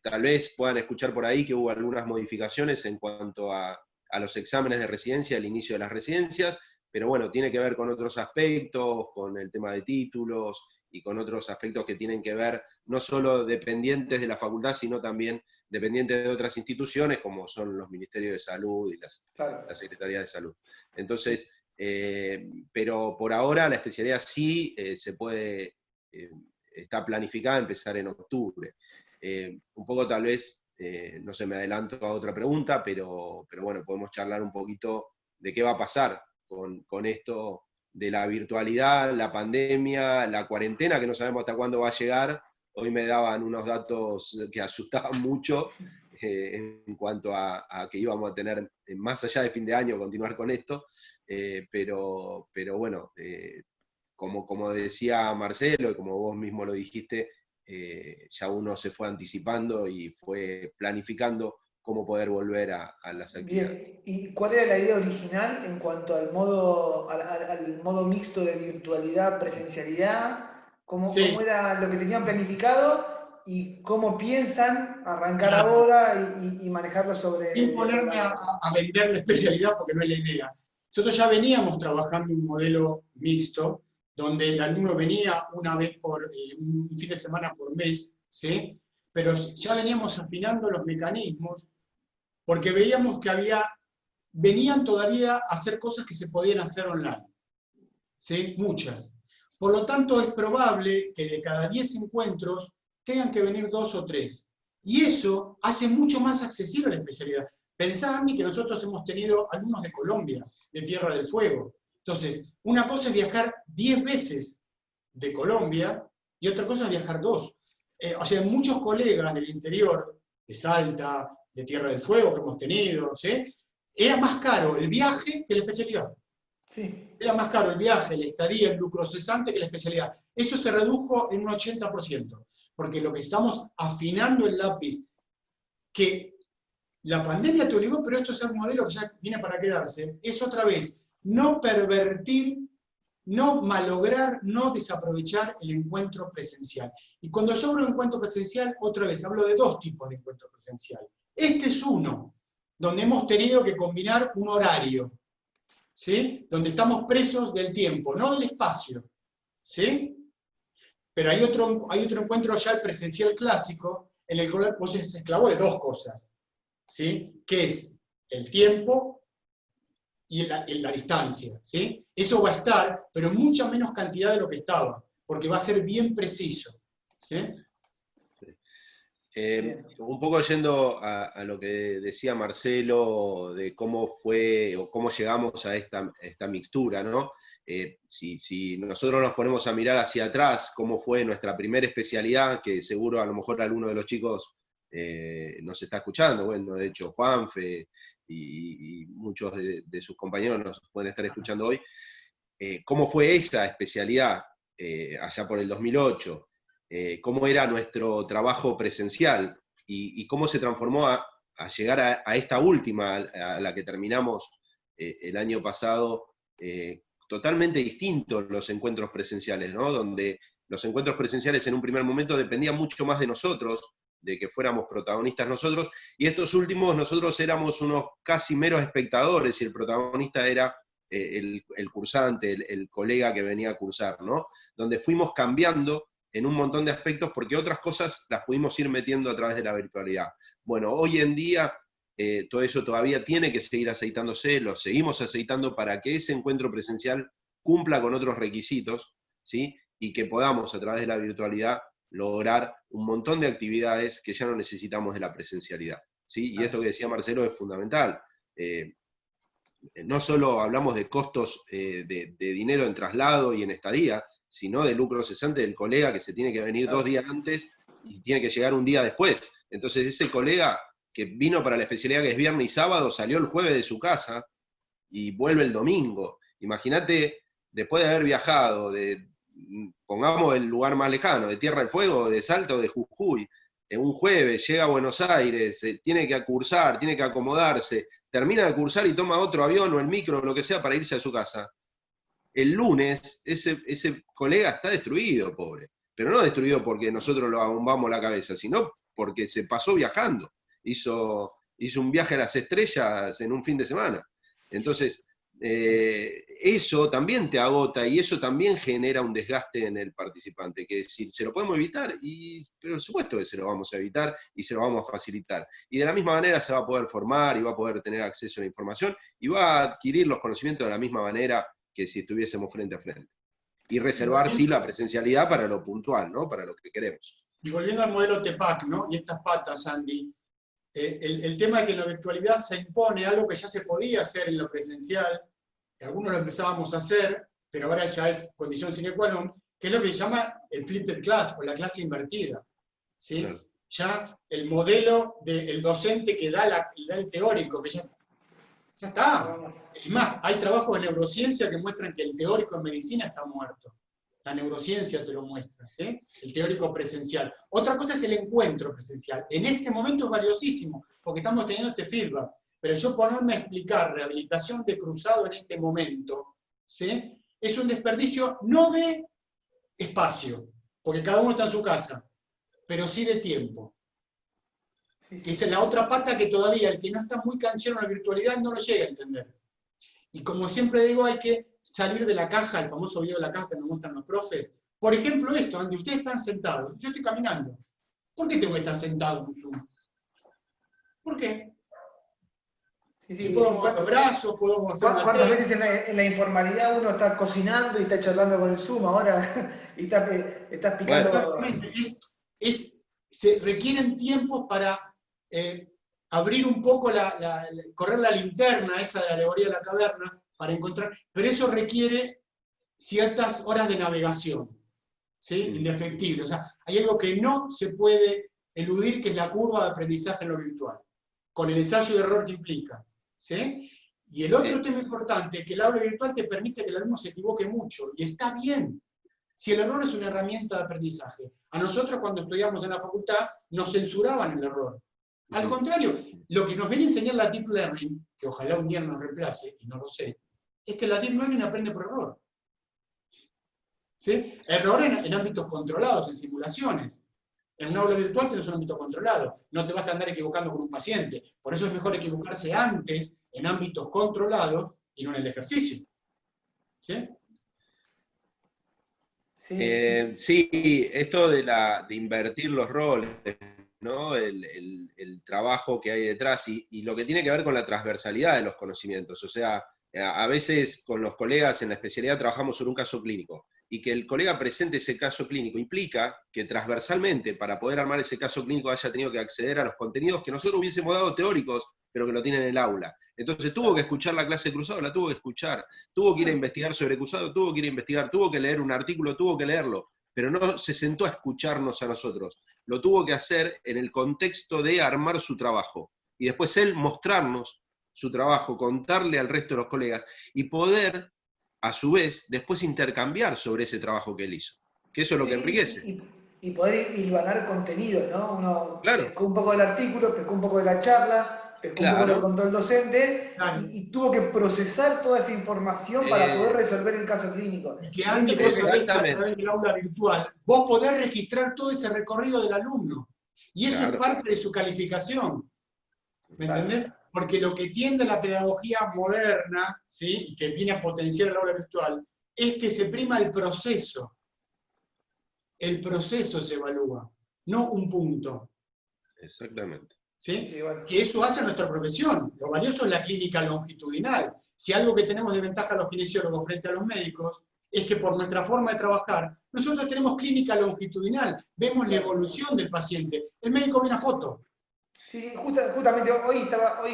Tal vez puedan escuchar por ahí que hubo algunas modificaciones en cuanto a los exámenes de residencia, el inicio de las residencias, pero bueno, tiene que ver con otros aspectos, con el tema de títulos y con otros aspectos que tienen que ver no solo dependientes de la facultad, sino también dependientes de otras instituciones, como son los ministerios de salud y la Secretaría de Salud. Entonces, pero por ahora la especialidad sí se puede, está planificada empezar en octubre. Un poco tal vez, no sé, me adelanto a otra pregunta, pero bueno, podemos charlar un poquito de qué va a pasar con esto de la virtualidad, la pandemia, la cuarentena, que no sabemos hasta cuándo va a llegar. Hoy me daban unos datos que asustaban mucho en cuanto a que íbamos a tener, más allá de fin de año, continuar con esto, pero bueno, como decía Marcelo, y como vos mismo lo dijiste, ya uno se fue anticipando y fue planificando cómo poder volver a las actividades. Bien, ¿y cuál era la idea original en cuanto al modo mixto de virtualidad, presencialidad? ¿Cómo era lo que tenían planificado y cómo piensan arrancar ahora y manejarlo sobre... Sin ponerme a vender la especialidad, porque no es la idea. Nosotros ya veníamos trabajando un modelo mixto, donde el alumno venía una vez por un fin de semana por mes, ¿sí? Pero ya veníamos afinando los mecanismos, porque veíamos que venían todavía a hacer cosas que se podían hacer online, ¿sí? Muchas. Por lo tanto, es probable que de cada 10 encuentros tengan que venir 2 o 3. Y eso hace mucho más accesible la especialidad. Pensá, Andy, que nosotros hemos tenido alumnos de Colombia, de Tierra del Fuego. Entonces, una cosa es viajar 10 veces de Colombia y otra cosa es viajar 2. O sea, muchos colegas del interior, de Salta, de Tierra del Fuego que hemos tenido, ¿sí? Era más caro el viaje que la especialidad. Sí. Era más caro el viaje, la estadía, el lucro cesante que la especialidad. Eso se redujo en un 80%, porque lo que estamos afinando el lápiz, que la pandemia te obligó, pero esto es un modelo que ya viene para quedarse, es otra vez no pervertir, no malograr, no desaprovechar el encuentro presencial. Y cuando yo hablo de encuentro presencial, otra vez hablo de 2 tipos de encuentro presencial. Este es uno, donde hemos tenido que combinar un horario, ¿sí? Donde estamos presos del tiempo, no del espacio, ¿sí? Pero hay otro encuentro ya, el presencial clásico, en el cual vos se esclavó de 2 cosas, ¿sí? Que es el tiempo y la distancia, ¿sí? Eso va a estar, pero en mucha menos cantidad de lo que estaba, porque va a ser bien preciso, ¿sí? Un poco yendo a lo que decía Marcelo, de cómo fue o cómo llegamos a esta mixtura, ¿no? Si nosotros nos ponemos a mirar hacia atrás, cómo fue nuestra primera especialidad, que seguro a lo mejor alguno de los chicos nos está escuchando, bueno, de hecho Juanfe y muchos de sus compañeros nos pueden estar escuchando hoy, cómo fue esa especialidad allá por el 2008, cómo era nuestro trabajo presencial y cómo se transformó a llegar a esta última, a la que terminamos el año pasado, totalmente distintos los encuentros presenciales, ¿no? Donde los encuentros presenciales en un primer momento dependían mucho más de nosotros, de que fuéramos protagonistas nosotros, y estos últimos nosotros éramos unos casi meros espectadores, y el protagonista era el cursante, el colega que venía a cursar, ¿no? Donde fuimos cambiando en un montón de aspectos, porque otras cosas las pudimos ir metiendo a través de la virtualidad. Bueno, hoy en día todo eso todavía tiene que seguir aceitándose, lo seguimos aceitando para que ese encuentro presencial cumpla con otros requisitos, ¿sí? Y que podamos a través de la virtualidad lograr un montón de actividades que ya no necesitamos de la presencialidad, ¿sí? Y esto que decía Marcelo es fundamental. No solo hablamos de costos de dinero en traslado y en estadía, sino de lucro cesante del colega que se tiene que venir 2 días antes y tiene que llegar un día después. Entonces ese colega que vino para la especialidad que es viernes y sábado, salió el jueves de su casa y vuelve el domingo. Imagínate, después de haber viajado, pongamos el lugar más lejano, de Tierra del Fuego, de Salta o de Jujuy, un jueves llega a Buenos Aires, tiene que cursar, tiene que acomodarse, termina de cursar y toma otro avión o el micro o lo que sea para irse a su casa. El lunes, ese colega está destruido, pobre. Pero no destruido porque nosotros lo abombamos la cabeza, sino porque se pasó viajando. Hizo un viaje a las estrellas en un fin de semana. Entonces, eso también te agota y eso también genera un desgaste en el participante, que si se lo podemos evitar, pero por supuesto que se lo vamos a evitar y se lo vamos a facilitar. Y de la misma manera se va a poder formar y va a poder tener acceso a la información y va a adquirir los conocimientos de la misma manera que si estuviésemos frente a frente. Y reservar, sí, la presencialidad para lo puntual, ¿no? Para lo que queremos. Y volviendo al modelo TEPAC, ¿no? Y estas patas, Andy, el tema de que en la virtualidad se impone algo que ya se podía hacer en lo presencial, que algunos lo empezábamos a hacer, pero ahora ya es condición sine qua non, que es lo que se llama el flipped class, o la clase invertida. ¿Sí? Claro. Ya el modelo del docente que da el teórico, que ya está. Es más, hay trabajos de neurociencia que muestran que el teórico en medicina está muerto. La neurociencia te lo muestra, ¿sí? El teórico presencial. Otra cosa es el encuentro presencial. En este momento es valiosísimo, porque estamos teniendo este feedback. Pero yo ponerme a explicar rehabilitación de cruzado en este momento, ¿sí? Es un desperdicio no de espacio, porque cada uno está en su casa, pero sí de tiempo. Que esa es la otra pata que todavía el que no está muy canchero en la virtualidad no lo llega a entender. Y como siempre digo, hay que salir de la caja, el famoso video de la caja que nos muestran los profes. Por ejemplo esto, donde ustedes están sentados, yo estoy caminando. ¿Por qué tengo que estar sentado en un Zoom? ¿Por qué? Si puedo mover los brazos, puedo mover... ¿Cuántas veces en la informalidad uno está cocinando y está charlando con el Zoom ahora y está picando... Exactamente. Se requieren tiempos para abrir un poco, correr la linterna esa de la alegoría de la caverna, para encontrar, pero eso requiere ciertas horas de navegación, ¿sí? Indefectible. O sea, hay algo que no se puede eludir, que es la curva de aprendizaje en lo virtual, con el ensayo de error que implica, ¿sí? Y el otro tema importante es que el aula virtual te permite que el alumno se equivoque mucho, y está bien. Si el error es una herramienta de aprendizaje. A nosotros cuando estudiamos en la facultad nos censuraban el error. Al contrario, lo que nos viene a enseñar la Deep Learning, que ojalá un día nos reemplace, y no lo sé, es que la Deep Learning aprende por error. ¿Sí? Error en ámbitos controlados, en simulaciones. En un aula virtual tienes un ámbito controlado. No te vas a andar equivocando con un paciente. Por eso es mejor equivocarse antes, en ámbitos controlados, y no en el ejercicio. ¿Sí? Sí, esto de invertir los roles, ¿no? El trabajo que hay detrás y lo que tiene que ver con la transversalidad de los conocimientos. O sea, a veces con los colegas en la especialidad trabajamos sobre un caso clínico, y que el colega presente ese caso clínico implica que transversalmente, para poder armar ese caso clínico, haya tenido que acceder a los contenidos que nosotros hubiésemos dado teóricos, pero que lo tienen en el aula. Entonces tuvo que escuchar la clase de cruzado, la tuvo que escuchar, tuvo que ir a investigar sobre cruzado, tuvo que ir a investigar, tuvo que leer un artículo, tuvo que leerlo, pero no se sentó a escucharnos a nosotros. Lo tuvo que hacer en el contexto de armar su trabajo. Y después él mostrarnos su trabajo, contarle al resto de los colegas y poder, a su vez, después intercambiar sobre ese trabajo que él hizo. Que eso es lo que enriquece. Y poder hilvanar contenido, ¿no? Uno claro. pescó un poco del artículo, pescó un poco de la charla, pescó un poco de lo que contó el docente, y tuvo que procesar toda esa información para poder resolver el caso clínico. Y que Andy, vos a través del aula virtual, vos podés registrar todo ese recorrido del alumno. Y eso es parte de su calificación. ¿Me entendés? Porque lo que tiende la pedagogía moderna, ¿sí? Y que viene a potenciar el aula virtual, es que se prima el proceso. El proceso se evalúa, no un punto. Exactamente. ¿Sí? Sí, bueno. Que eso hace nuestra profesión. Lo valioso es la clínica longitudinal. Si algo que tenemos de ventaja los kinesiólogos frente a los médicos es que por nuestra forma de trabajar, nosotros tenemos clínica longitudinal, vemos la evolución del paciente. El médico ve una foto. Sí, justamente hoy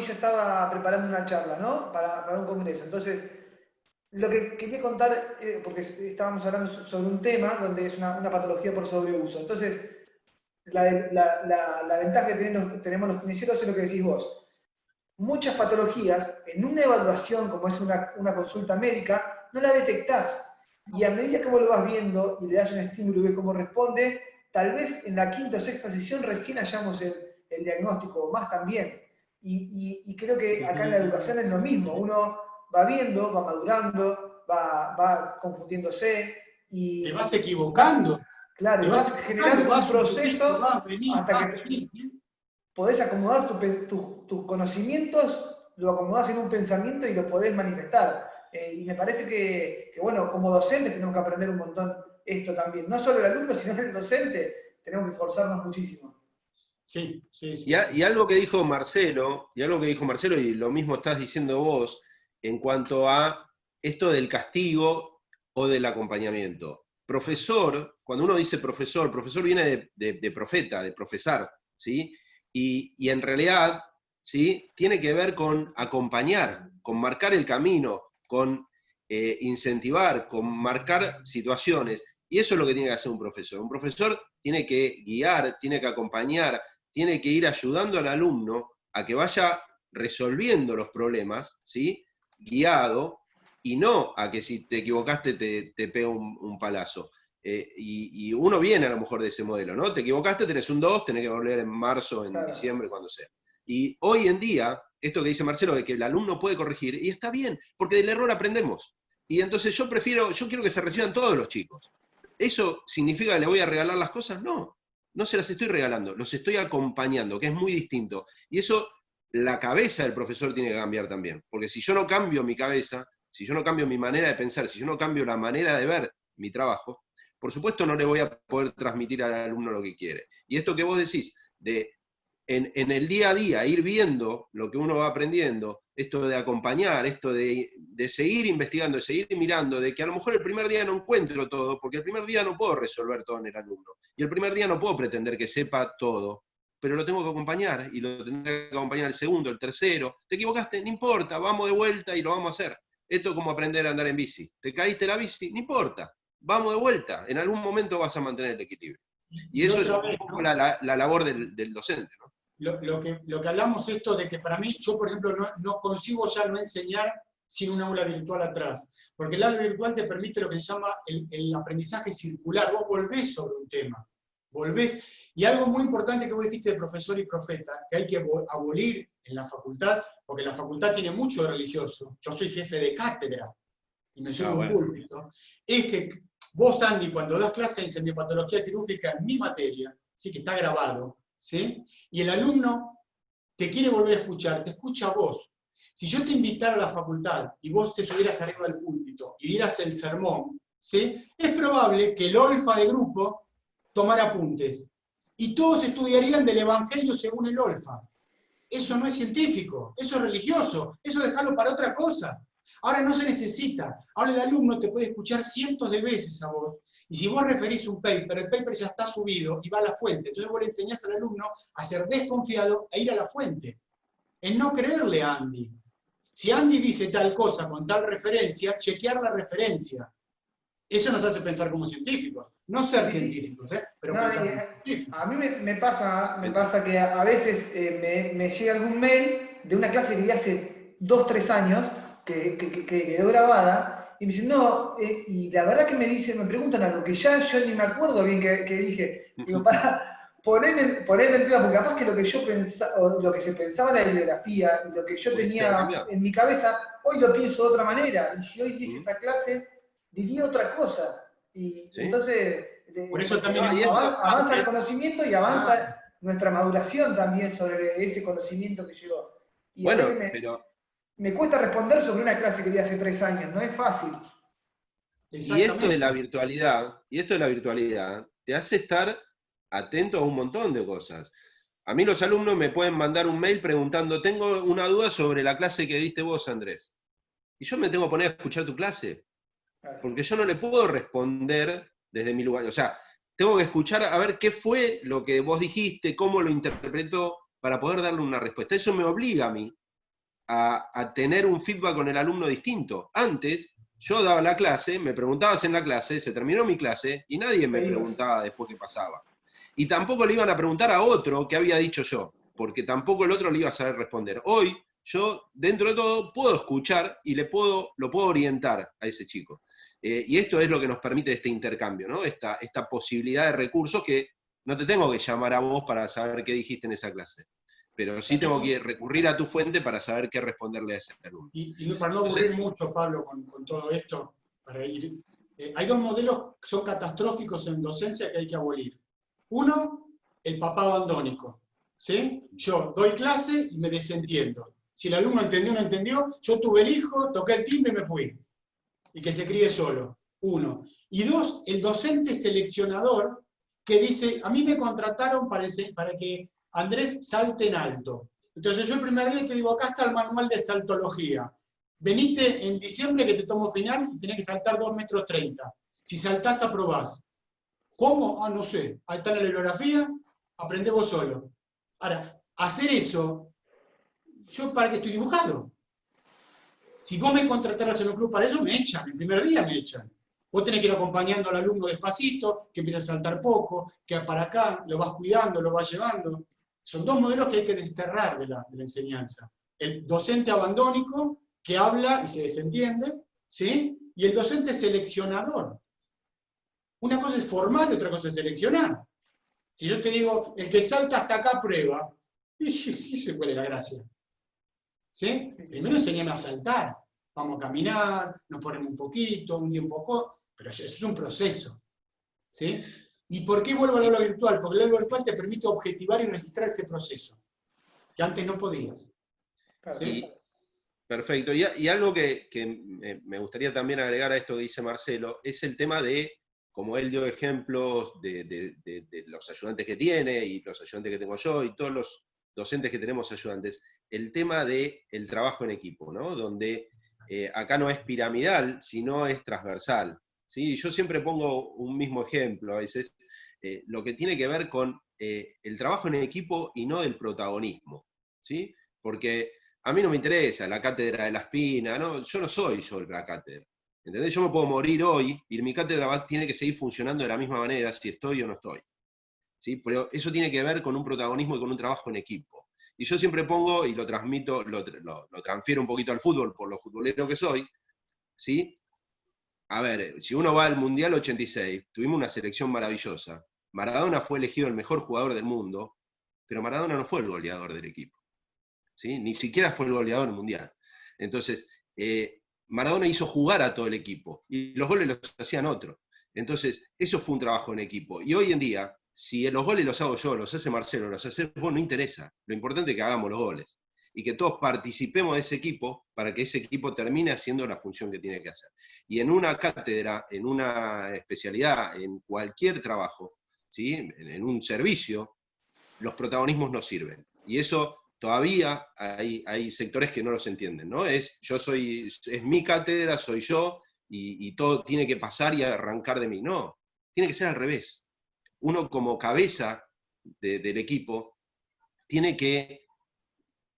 yo estaba preparando una charla, ¿no? Para un congreso. Entonces, lo que quería contar, porque estábamos hablando sobre un tema donde es una patología por sobreuso. Entonces, la ventaja que tenemos los kinesiólogos es lo que decís vos. Muchas patologías, en una evaluación, como es una consulta médica, no la detectás. Y a medida que vos lo vas viendo y le das un estímulo y ves cómo responde, tal vez en la quinta o sexta sesión recién hallamos el diagnóstico, o más también. Y creo que acá en la educación es lo mismo. Uno va viendo, va madurando, va confundiéndose. Y te vas equivocando. Claro, y vas generando un proceso hasta que podés acomodar tus conocimientos, lo acomodás en un pensamiento y lo podés manifestar. Y me parece que, bueno, como docentes tenemos que aprender un montón esto también. No solo el alumno, sino el docente. Tenemos que esforzarnos muchísimo. Sí. Y algo que dijo Marcelo, y lo mismo estás diciendo vos, en cuanto a esto del castigo o del acompañamiento. Profesor, cuando uno dice profesor viene de profeta, de profesar, ¿sí? Y en realidad, ¿sí? Tiene que ver con acompañar, con marcar el camino, con incentivar, con marcar situaciones. Y eso es lo que tiene que hacer un profesor. Un profesor tiene que guiar, tiene que acompañar, tiene que ir ayudando al alumno a que vaya resolviendo los problemas, ¿sí? Guiado, y no a que si te equivocaste te pega un palazo. Y uno viene a lo mejor de ese modelo, ¿no? Te equivocaste, tenés un 2, tenés que volver en marzo, en diciembre, cuando sea. Y hoy en día, esto que dice Marcelo, de que el alumno puede corregir, y está bien, porque del error aprendemos. Y entonces yo quiero que se reciban todos los chicos. ¿Eso significa que le voy a regalar las cosas? No se las estoy regalando, los estoy acompañando, que es muy distinto. Y eso, la cabeza del profesor tiene que cambiar también. Porque si yo no cambio mi cabeza, si yo no cambio mi manera de pensar, si yo no cambio la manera de ver mi trabajo, por supuesto no le voy a poder transmitir al alumno lo que quiere. Y esto que vos decís, de en el día a día ir viendo lo que uno va aprendiendo, esto de acompañar, esto de seguir investigando, de seguir mirando, de que a lo mejor el primer día no encuentro todo, porque el primer día no puedo resolver todo en el alumno, y el primer día no puedo pretender que sepa todo, pero lo tengo que acompañar, y lo tendré que acompañar el segundo, el tercero. ¿Te equivocaste? No importa, vamos de vuelta y lo vamos a hacer. Esto es como aprender a andar en bici. ¿Te caíste la bici? No importa, vamos de vuelta. En algún momento vas a mantener el equilibrio. Y eso es un poco la labor del docente, ¿no? Lo que hablamos esto de que para mí, yo por ejemplo no consigo ya no enseñar sin un aula virtual atrás, porque el aula virtual te permite lo que se llama el aprendizaje circular. Vos volvés sobre un tema, volvés, y algo muy importante que vos dijiste de profesor y profeta, que hay que abolir en la facultad, porque la facultad tiene mucho de religioso. Yo soy jefe de cátedra y me subo un púlpito. Es que vos, Andy, cuando das clases de incendiopatología quirúrgica en mi materia, sí que está grabado, ¿sí? Y el alumno te quiere volver a escuchar, te escucha a vos. Si yo te invitara a la facultad y vos te subieras arriba del púlpito y dieras el sermón, ¿sí? Es probable que el olfa de grupo tomara apuntes. Y todos estudiarían del Evangelio según el olfa. Eso no es científico, eso es religioso, eso dejarlo para otra cosa. Ahora no se necesita. Ahora el alumno te puede escuchar cientos de veces a vos. Y si vos referís un paper, el paper ya está subido y va a la fuente. Entonces vos le enseñás al alumno a ser desconfiado e ir a la fuente. En no creerle a Andy. Si Andy dice tal cosa con tal referencia, chequear la referencia. Eso nos hace pensar como científicos. No ser Sí, sí. científicos, pero No, pensar. a mí me pasa que a veces me llega algún mail de una clase que di hace 2, 3 años, que quedó grabada, y me dicen, no, y la verdad que me preguntan algo que ya yo ni me acuerdo bien que dije. Digo, poneme en tema, porque capaz que lo que yo pensaba, o lo que se pensaba en la bibliografía, y lo que yo Pudiste haber tenía cambiado. en mi cabeza, hoy lo pienso de otra manera, y si hoy diese ¿Mm? esa clase, diría otra cosa. Y ¿Sí? entonces, Por eso porque también es No, y muy esto, avanza el importante. conocimiento y avanza nuestra maduración también sobre ese conocimiento que llegó. Y a bueno, veces pero me cuesta responder sobre una clase que di hace 3 años, no es fácil. y esto de la Exactamente. virtualidad, te hace estar atento a un montón de cosas. A mí los alumnos me pueden mandar un mail preguntando, tengo una duda sobre la clase que diste vos, Andrés. Y yo me tengo que poner a escuchar tu clase, porque yo no le puedo responder desde mi lugar. O sea, tengo que escuchar a ver qué fue lo que vos dijiste, cómo lo interpretó, para poder darle una respuesta. Eso me obliga a mí a tener un feedback con el alumno distinto. Antes, yo daba la clase, me preguntabas en la clase, se terminó mi clase, y nadie me Te ibas. preguntaba después qué pasaba. Y tampoco le iban a preguntar a otro qué había dicho yo, porque tampoco el otro le iba a saber responder. Hoy, yo, dentro de todo, puedo escuchar y lo puedo orientar a ese chico. Y esto es lo que nos permite este intercambio, ¿no? Esta posibilidad de recursos que no te tengo que llamar a vos para saber qué dijiste en esa clase, pero sí tengo que recurrir a tu fuente para saber qué responderle a ese alumno. Y para no aburrir Entonces, mucho, Pablo, con todo esto, para ir, hay dos modelos que son catastróficos en docencia que hay que abolir. Uno, el papá abandónico. ¿Sí? Yo doy clase y me desentiendo. Si el alumno entendió o no entendió, yo tuve el hijo, toqué el timbre y me fui. Y que se críe solo. Uno. Y dos, el docente seleccionador que dice, a mí me contrataron para que Andrés salte en alto. Entonces yo el primer día te digo, acá está el manual de saltología. Venite en diciembre que te tomo final y tenés que saltar 2,30 m. Si saltás, aprobás. ¿Cómo? Ah, no sé. Ahí está la bibliografía, aprendé vos solo. Ahora, hacer eso, ¿yo para qué estoy dibujado? Si vos me contrataras en un club para eso, me echan. El primer día me echan. Vos tenés que ir acompañando al alumno despacito, que empieza a saltar poco, que para acá, lo vas cuidando, lo vas llevando. Son dos modelos que hay que desterrar de la enseñanza. El docente abandónico, que habla y se desentiende, ¿sí? Y el docente seleccionador. Una cosa es formar y otra cosa es seleccionar. Si yo te digo, el que salta hasta acá prueba, ¿y cuál es la gracia? ¿Sí? Primero enseñame a saltar. Vamos a caminar, nos ponemos un poquito, un día un poco, pero eso es un proceso. ¿Sí? ¿Y por qué vuelvo al aula virtual? Porque el aula virtual te permite objetivar y registrar ese proceso, que antes no podías. ¿Sí? perfecto. Y algo que me gustaría también agregar a esto que dice Marcelo, es el tema de, como él dio ejemplos de los ayudantes que tiene y los ayudantes que tengo yo y todos los docentes que tenemos ayudantes, el tema del trabajo en equipo, ¿no? Donde acá no es piramidal, sino es transversal. ¿Sí? Yo siempre pongo un mismo ejemplo a veces, lo que tiene que ver con el trabajo en equipo y no el protagonismo. ¿Sí? Porque a mí no me interesa la cátedra de la espina, ¿no? Yo no soy yo la cátedra. ¿Entendés? Yo me puedo morir hoy y mi cátedra tiene que seguir funcionando de la misma manera si estoy o no estoy. ¿Sí? Pero eso tiene que ver con un protagonismo y con un trabajo en equipo. Y yo siempre pongo, y lo transmito, lo transfiero un poquito al fútbol por lo futbolero que soy, ¿sí? A ver, si uno va al Mundial 86, tuvimos una selección maravillosa. Maradona fue elegido el mejor jugador del mundo, pero Maradona no fue el goleador del equipo. ¿Sí? Ni siquiera fue el goleador mundial. Entonces, Maradona hizo jugar a todo el equipo, y los goles los hacían otros. Entonces, eso fue un trabajo en equipo. Y hoy en día, si los goles los hago yo, los hace Marcelo, los hace vos, no interesa. Lo importante es que hagamos los goles. Y que todos participemos de ese equipo para que ese equipo termine haciendo la función que tiene que hacer. Y en una cátedra, en una especialidad, en cualquier trabajo, ¿sí? En un servicio, los protagonismos no sirven. Y eso todavía hay sectores que no los entienden, ¿no? Es mi cátedra, soy yo, y todo tiene que pasar y arrancar de mí. No, tiene que ser al revés. Uno como cabeza del equipo tiene que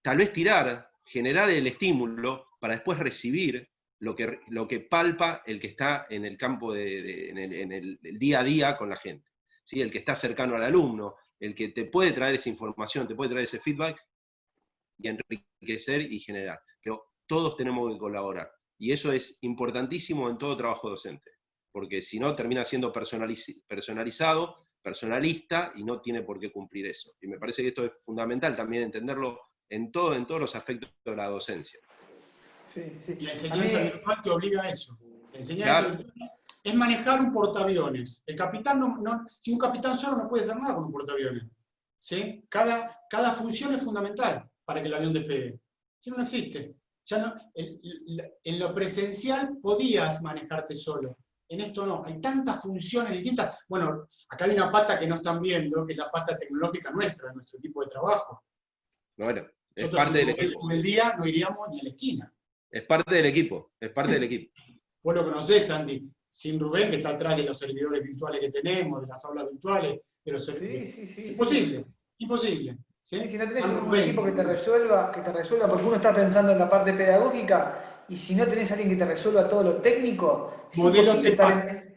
tal vez tirar, generar el estímulo para después recibir lo que palpa el que está en el campo, en el día a día con la gente, ¿sí? El que está cercano al alumno, el que te puede traer esa información, te puede traer ese feedback y enriquecer y generar. Pero todos tenemos que colaborar. Y eso es importantísimo en todo trabajo docente, porque si no termina siendo personalizado, personalista, y no tiene por qué cumplir eso. Y me parece que esto es fundamental también entenderlo en todos los aspectos de la docencia. Sí, sí. La enseñanza virtual te obliga a eso. La enseñanza Claro. virtual es manejar un portaaviones. El capitán si un capitán solo no puede hacer nada con un portaaviones. ¿Sí? Cada función es fundamental para que el avión despegue. Si no, no existe. Ya no, en lo presencial podías manejarte solo. En esto no. Hay tantas funciones distintas. Bueno, acá hay una pata que no están viendo, que es la pata tecnológica nuestra, de nuestro equipo de trabajo. Bueno, es Nosotros, parte del si equipo. el día no iríamos ni a la esquina. Es parte del equipo, es parte del equipo. Vos lo conocés, Andy, sin Rubén, que está atrás de los servidores virtuales que tenemos, de las aulas virtuales, de los servidores. Sí. Imposible, imposible. ¿Sí? Sí, si no tenés San un Rubén. equipo que te resuelva, porque uno está pensando en la parte pedagógica, y si no tenés a alguien que te resuelva todo lo técnico, es Modelo imposible estar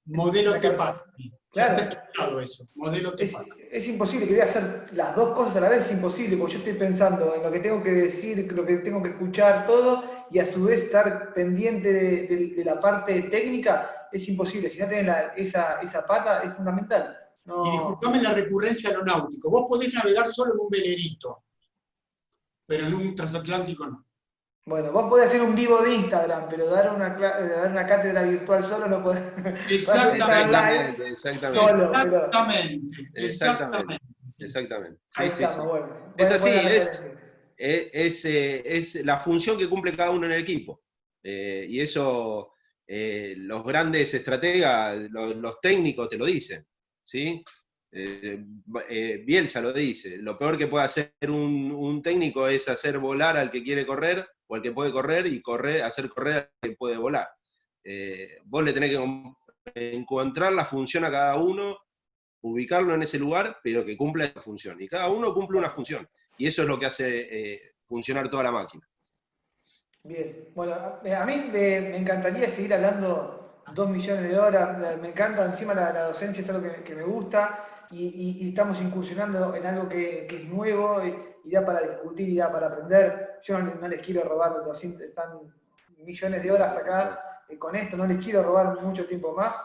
Modelo TEPAC. Claro. Ya está estudiado eso. Modelo TEPAC. Es imposible, querer hacer las dos cosas a la vez es imposible, porque yo estoy pensando en lo que tengo que decir, lo que tengo que escuchar, todo, y a su vez estar pendiente de la parte técnica, es imposible. Si no tenés esa pata, es fundamental. No. Y disculpame la recurrencia a lo náutico. Vos podés navegar solo en un velerito, pero en un transatlántico no. Bueno, vos podés hacer un vivo de Instagram, pero dar una cátedra virtual solo no podés. Exactamente. Solo, Exactamente. Ahí Sí. estamos, bueno. Es así, es la función que cumple cada uno en el equipo. Y eso los grandes estrategas, los técnicos te lo dicen, ¿sí? Bielsa lo dice, lo peor que puede hacer un técnico es hacer volar al que quiere correr, o al que puede correr, y hacer correr al que puede volar. Vos le tenés que encontrar la función a cada uno, ubicarlo en ese lugar, pero que cumpla esa función. Y cada uno cumple una función. Y eso es lo que hace funcionar toda la máquina. Bien, bueno, a mí me encantaría seguir hablando 2 millones de horas, me encanta, encima la docencia es algo que me gusta, y estamos incursionando en algo que es nuevo, y da para discutir y da para aprender. Yo no les quiero robar 200 millones de horas acá con esto, no les quiero robar mucho tiempo más.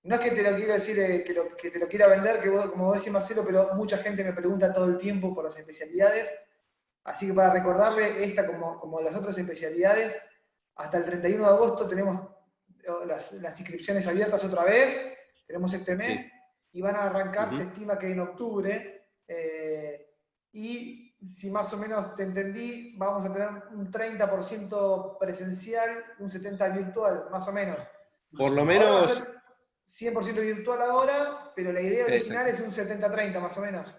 No es que te lo quiero decir, que te lo quiera vender, como vos decís, Marcelo, pero mucha gente me pregunta todo el tiempo por las especialidades. Así que para recordarle, esta como las otras especialidades, hasta el 31 de agosto tenemos las inscripciones abiertas otra vez, tenemos este mes, sí. Y van a arrancar, se estima que en octubre, y si más o menos te entendí, vamos a tener un 30% presencial, un 70% virtual, más o menos. Por lo menos... 100% virtual ahora, pero la idea original es un 70-30 más o menos.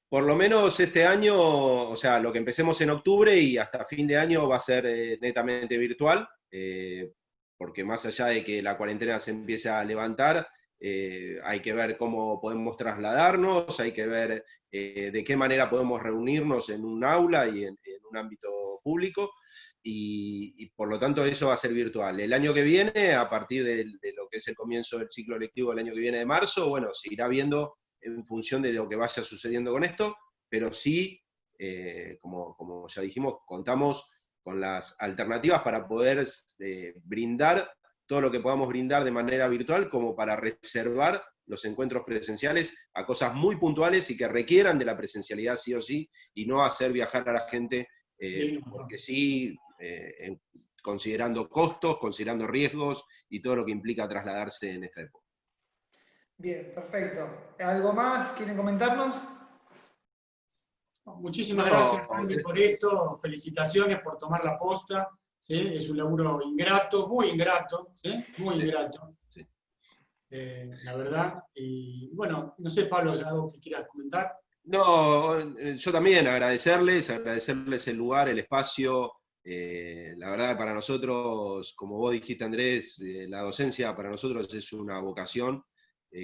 Por lo menos este año, o sea, lo que empecemos en octubre y hasta fin de año va a ser netamente virtual, porque más allá de que la cuarentena se empiece a levantar, hay que ver cómo podemos trasladarnos, hay que ver de qué manera podemos reunirnos en un aula y en un ámbito público, y por lo tanto eso va a ser virtual. El año que viene, a partir de lo que es el comienzo del ciclo lectivo del año que viene de marzo, bueno, se irá viendo en función de lo que vaya sucediendo con esto, pero sí, como ya dijimos, contamos con las alternativas para poder brindar todo lo que podamos brindar de manera virtual, como para reservar los encuentros presenciales a cosas muy puntuales y que requieran de la presencialidad sí o sí, y no hacer viajar a la gente porque sí, considerando costos, considerando riesgos y todo lo que implica trasladarse en esta época. Bien, perfecto. ¿Algo más? ¿Quieren comentarnos? Muchísimas gracias, Andy, por esto. Felicitaciones por tomar la posta. ¿Sí? Es un laburo ingrato, muy ingrato, ¿sí? Muy ingrato. Sí. La verdad. Y bueno, no sé, Pablo, ¿algo que quieras comentar? No, yo también agradecerles el lugar, el espacio. La verdad, para nosotros, como vos dijiste, Andrés, la docencia para nosotros es una vocación.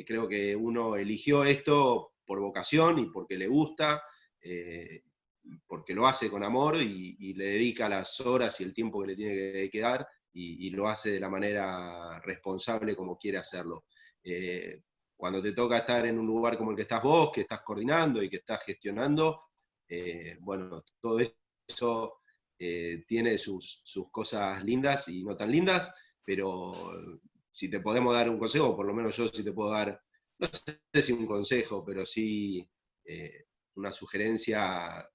Creo que uno eligió esto por vocación y porque le gusta, porque lo hace con amor y le dedica las horas y el tiempo que le tiene que dar y lo hace de la manera responsable como quiere hacerlo. Cuando te toca estar en un lugar como el que estás vos, que estás coordinando y que estás gestionando, bueno, todo eso tiene sus cosas lindas y no tan lindas, pero si te podemos dar un consejo, por lo menos yo sí te puedo dar, no sé si un consejo, pero sí una sugerencia.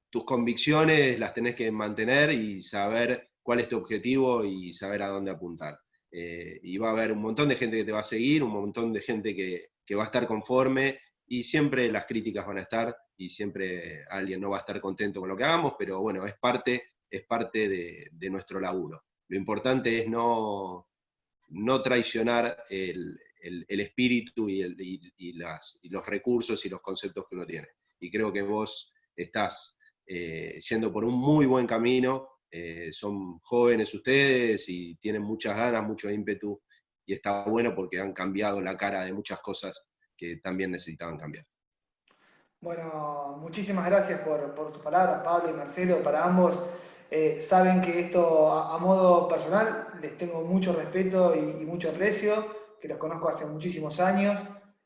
Tus convicciones las tenés que mantener y saber cuál es tu objetivo y saber a dónde apuntar. Y va a haber un montón de gente que te va a seguir, un montón de gente que va a estar conforme, y siempre las críticas van a estar, y siempre alguien no va a estar contento con lo que hagamos, pero bueno, es parte de nuestro laburo. Lo importante es no traicionar el espíritu y los recursos y los conceptos que uno tiene. Y creo que vos estás yendo por un muy buen camino. Son jóvenes ustedes y tienen muchas ganas, mucho ímpetu, y está bueno porque han cambiado la cara de muchas cosas que también necesitaban cambiar. Bueno, muchísimas gracias por tus palabras, Pablo y Marcelo, para ambos. Saben que esto, a modo personal, les tengo mucho respeto y mucho aprecio, que los conozco hace muchísimos años.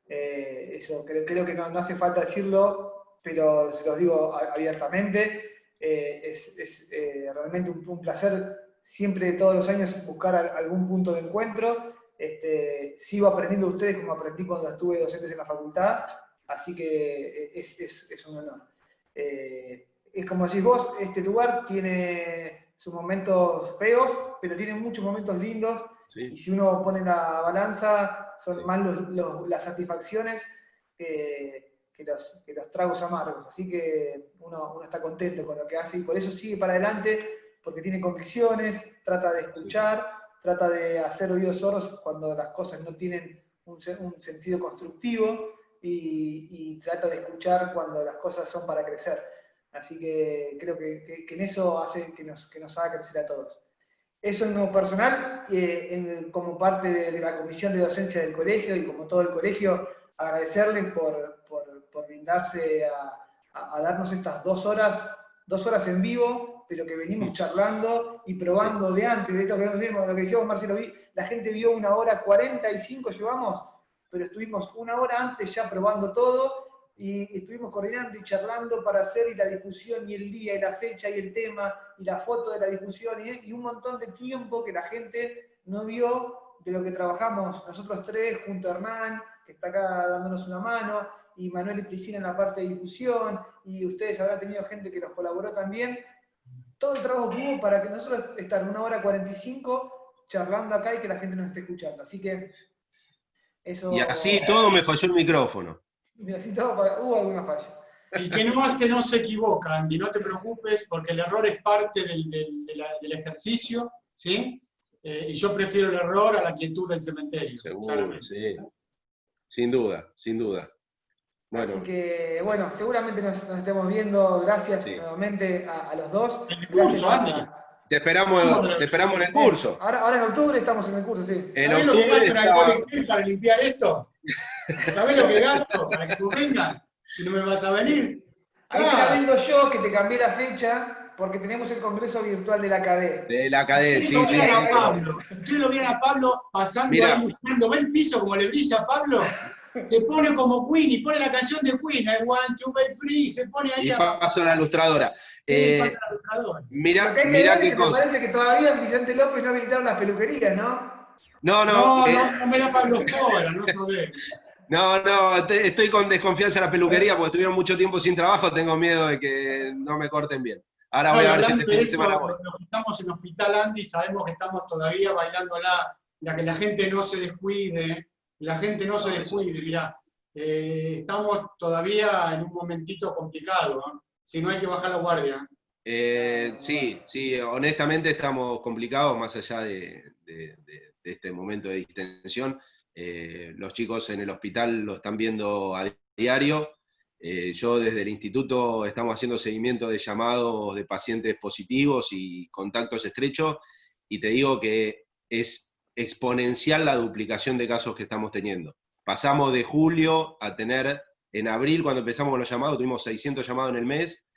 Eso creo que no hace falta decirlo, pero se los digo abiertamente. Es realmente un placer siempre, todos los años, buscar algún punto de encuentro. Sigo aprendiendo de ustedes como aprendí cuando estuve docentes en la facultad, así que es un honor. Es como decís vos, este lugar tiene sus momentos feos, pero tiene muchos momentos lindos, sí. Y si uno pone la balanza, son más las satisfacciones que los tragos amargos, así que uno está contento con lo que hace y por eso sigue para adelante, porque tiene convicciones, trata de escuchar, trata de hacer oídos sordos cuando las cosas no tienen un sentido constructivo y trata de escuchar cuando las cosas son para crecer. Así que creo que en eso hace que nos haga crecer a todos. Eso en lo personal, como parte de la comisión de docencia del colegio y como todo el colegio, agradecerles por brindarse a darnos estas 2 horas en vivo, pero que venimos charlando y probando de antes, de esto que lo que decíamos Marcelo, la gente vio 1 hora 45 llevamos, pero estuvimos 1 hora antes ya probando todo, y estuvimos coordinando y charlando para hacer y la difusión y el día y la fecha y el tema y la foto de la difusión y un montón de tiempo que la gente no vio de lo que trabajamos nosotros 3 junto a Hernán, que está acá dándonos una mano, y Manuel y Priscila en la parte de difusión, y ustedes habrán tenido gente que nos colaboró también. Todo el trabajo que hubo para que nosotros estar 1 hora 45 charlando acá y que la gente nos esté escuchando. Así que eso... Y así todo me falló el micrófono. Y así todo hubo alguna falla. El que no hace no se equivoca, Andy, no te preocupes, porque el error es parte del ejercicio, ¿sí? Y yo prefiero el error a la quietud del cementerio. Seguro, sí. Sin duda, sin duda. Bueno. Así que, bueno, seguramente nos estemos viendo. Gracias nuevamente a los dos. En el curso, Andy. Te esperamos en el curso. Ahora en octubre estamos en el curso, sí. En octubre está... para limpiar esto? ¿Sabés lo que gasto para que tú vengas? Si no me vas a venir. Ahí te la vendo yo, que te cambié la fecha, porque tenemos el congreso virtual de la ACADE. De la ACADE, sí. Ustedes lo vieron a Pablo pasando ahí buscando, ¿ve el piso como le brilla a Pablo? Se pone como Queen y pone la canción de Queen, I want to be free, se pone ahí. Y paso la ilustradora. Mirá qué cosa. Me parece que todavía Vicente López no habilitaron las peluquerías, ¿no? No me da Pablo Escobar, no sabés. No, estoy con desconfianza en la peluquería porque tuvieron mucho tiempo sin trabajo, tengo miedo de que no me corten bien. Ahora voy a ver si este fin de semana voy. Los que estamos en Hospital Andy sabemos que estamos todavía bailando la que la gente no se descuide, mirá. Estamos todavía en un momentito complicado, ¿no? Si no hay que bajar la guardia. Sí, honestamente estamos complicados más allá de este momento de distensión. Los chicos en el hospital lo están viendo a diario. Yo desde el instituto estamos haciendo seguimiento de llamados de pacientes positivos y contactos estrechos, y te digo que es exponencial la duplicación de casos que estamos teniendo. Pasamos de julio a tener, en abril cuando empezamos con los llamados, tuvimos 600 llamados en el mes,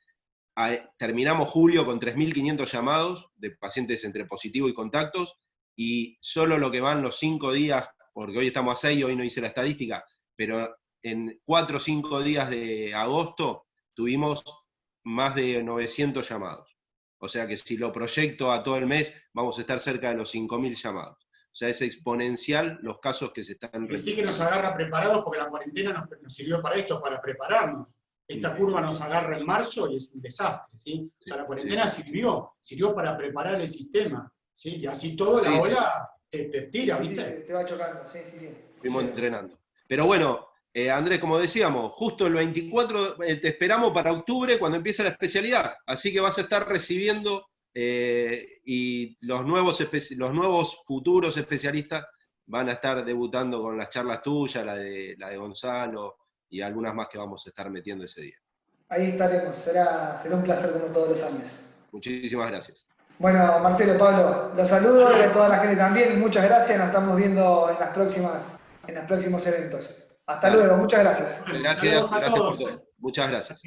terminamos julio con 3.500 llamados de pacientes entre positivo y contactos, y solo lo que van los 5 días, porque hoy estamos a 6, hoy no hice la estadística, pero en 4 o 5 días de agosto tuvimos más de 900 llamados. O sea que si lo proyecto a todo el mes, vamos a estar cerca de los 5.000 llamados. O sea, es exponencial los casos que se están... Y sí que nos agarra preparados, porque la cuarentena nos sirvió para esto, para prepararnos. Esta curva nos agarra en marzo y es un desastre, ¿sí? O sea, la cuarentena sirvió para preparar el sistema, ¿sí? Y así todo la ola te tira, ¿viste? Te va chocando, sí. Fuimos entrenando. Pero bueno, Andrés, como decíamos, justo el 24 te esperamos para octubre cuando empiece la especialidad, así que vas a estar recibiendo y los nuevos futuros especialistas van a estar debutando con las charlas tuyas, la de Gonzalo y algunas más que vamos a estar metiendo ese día. Ahí estaremos, será un placer como todos los años. Muchísimas gracias. Bueno, Marcelo, Pablo, los saludo y a toda la gente también, muchas gracias, nos estamos viendo en los próximos eventos. Hasta luego, muchas gracias. Gracias por todo. Muchas gracias.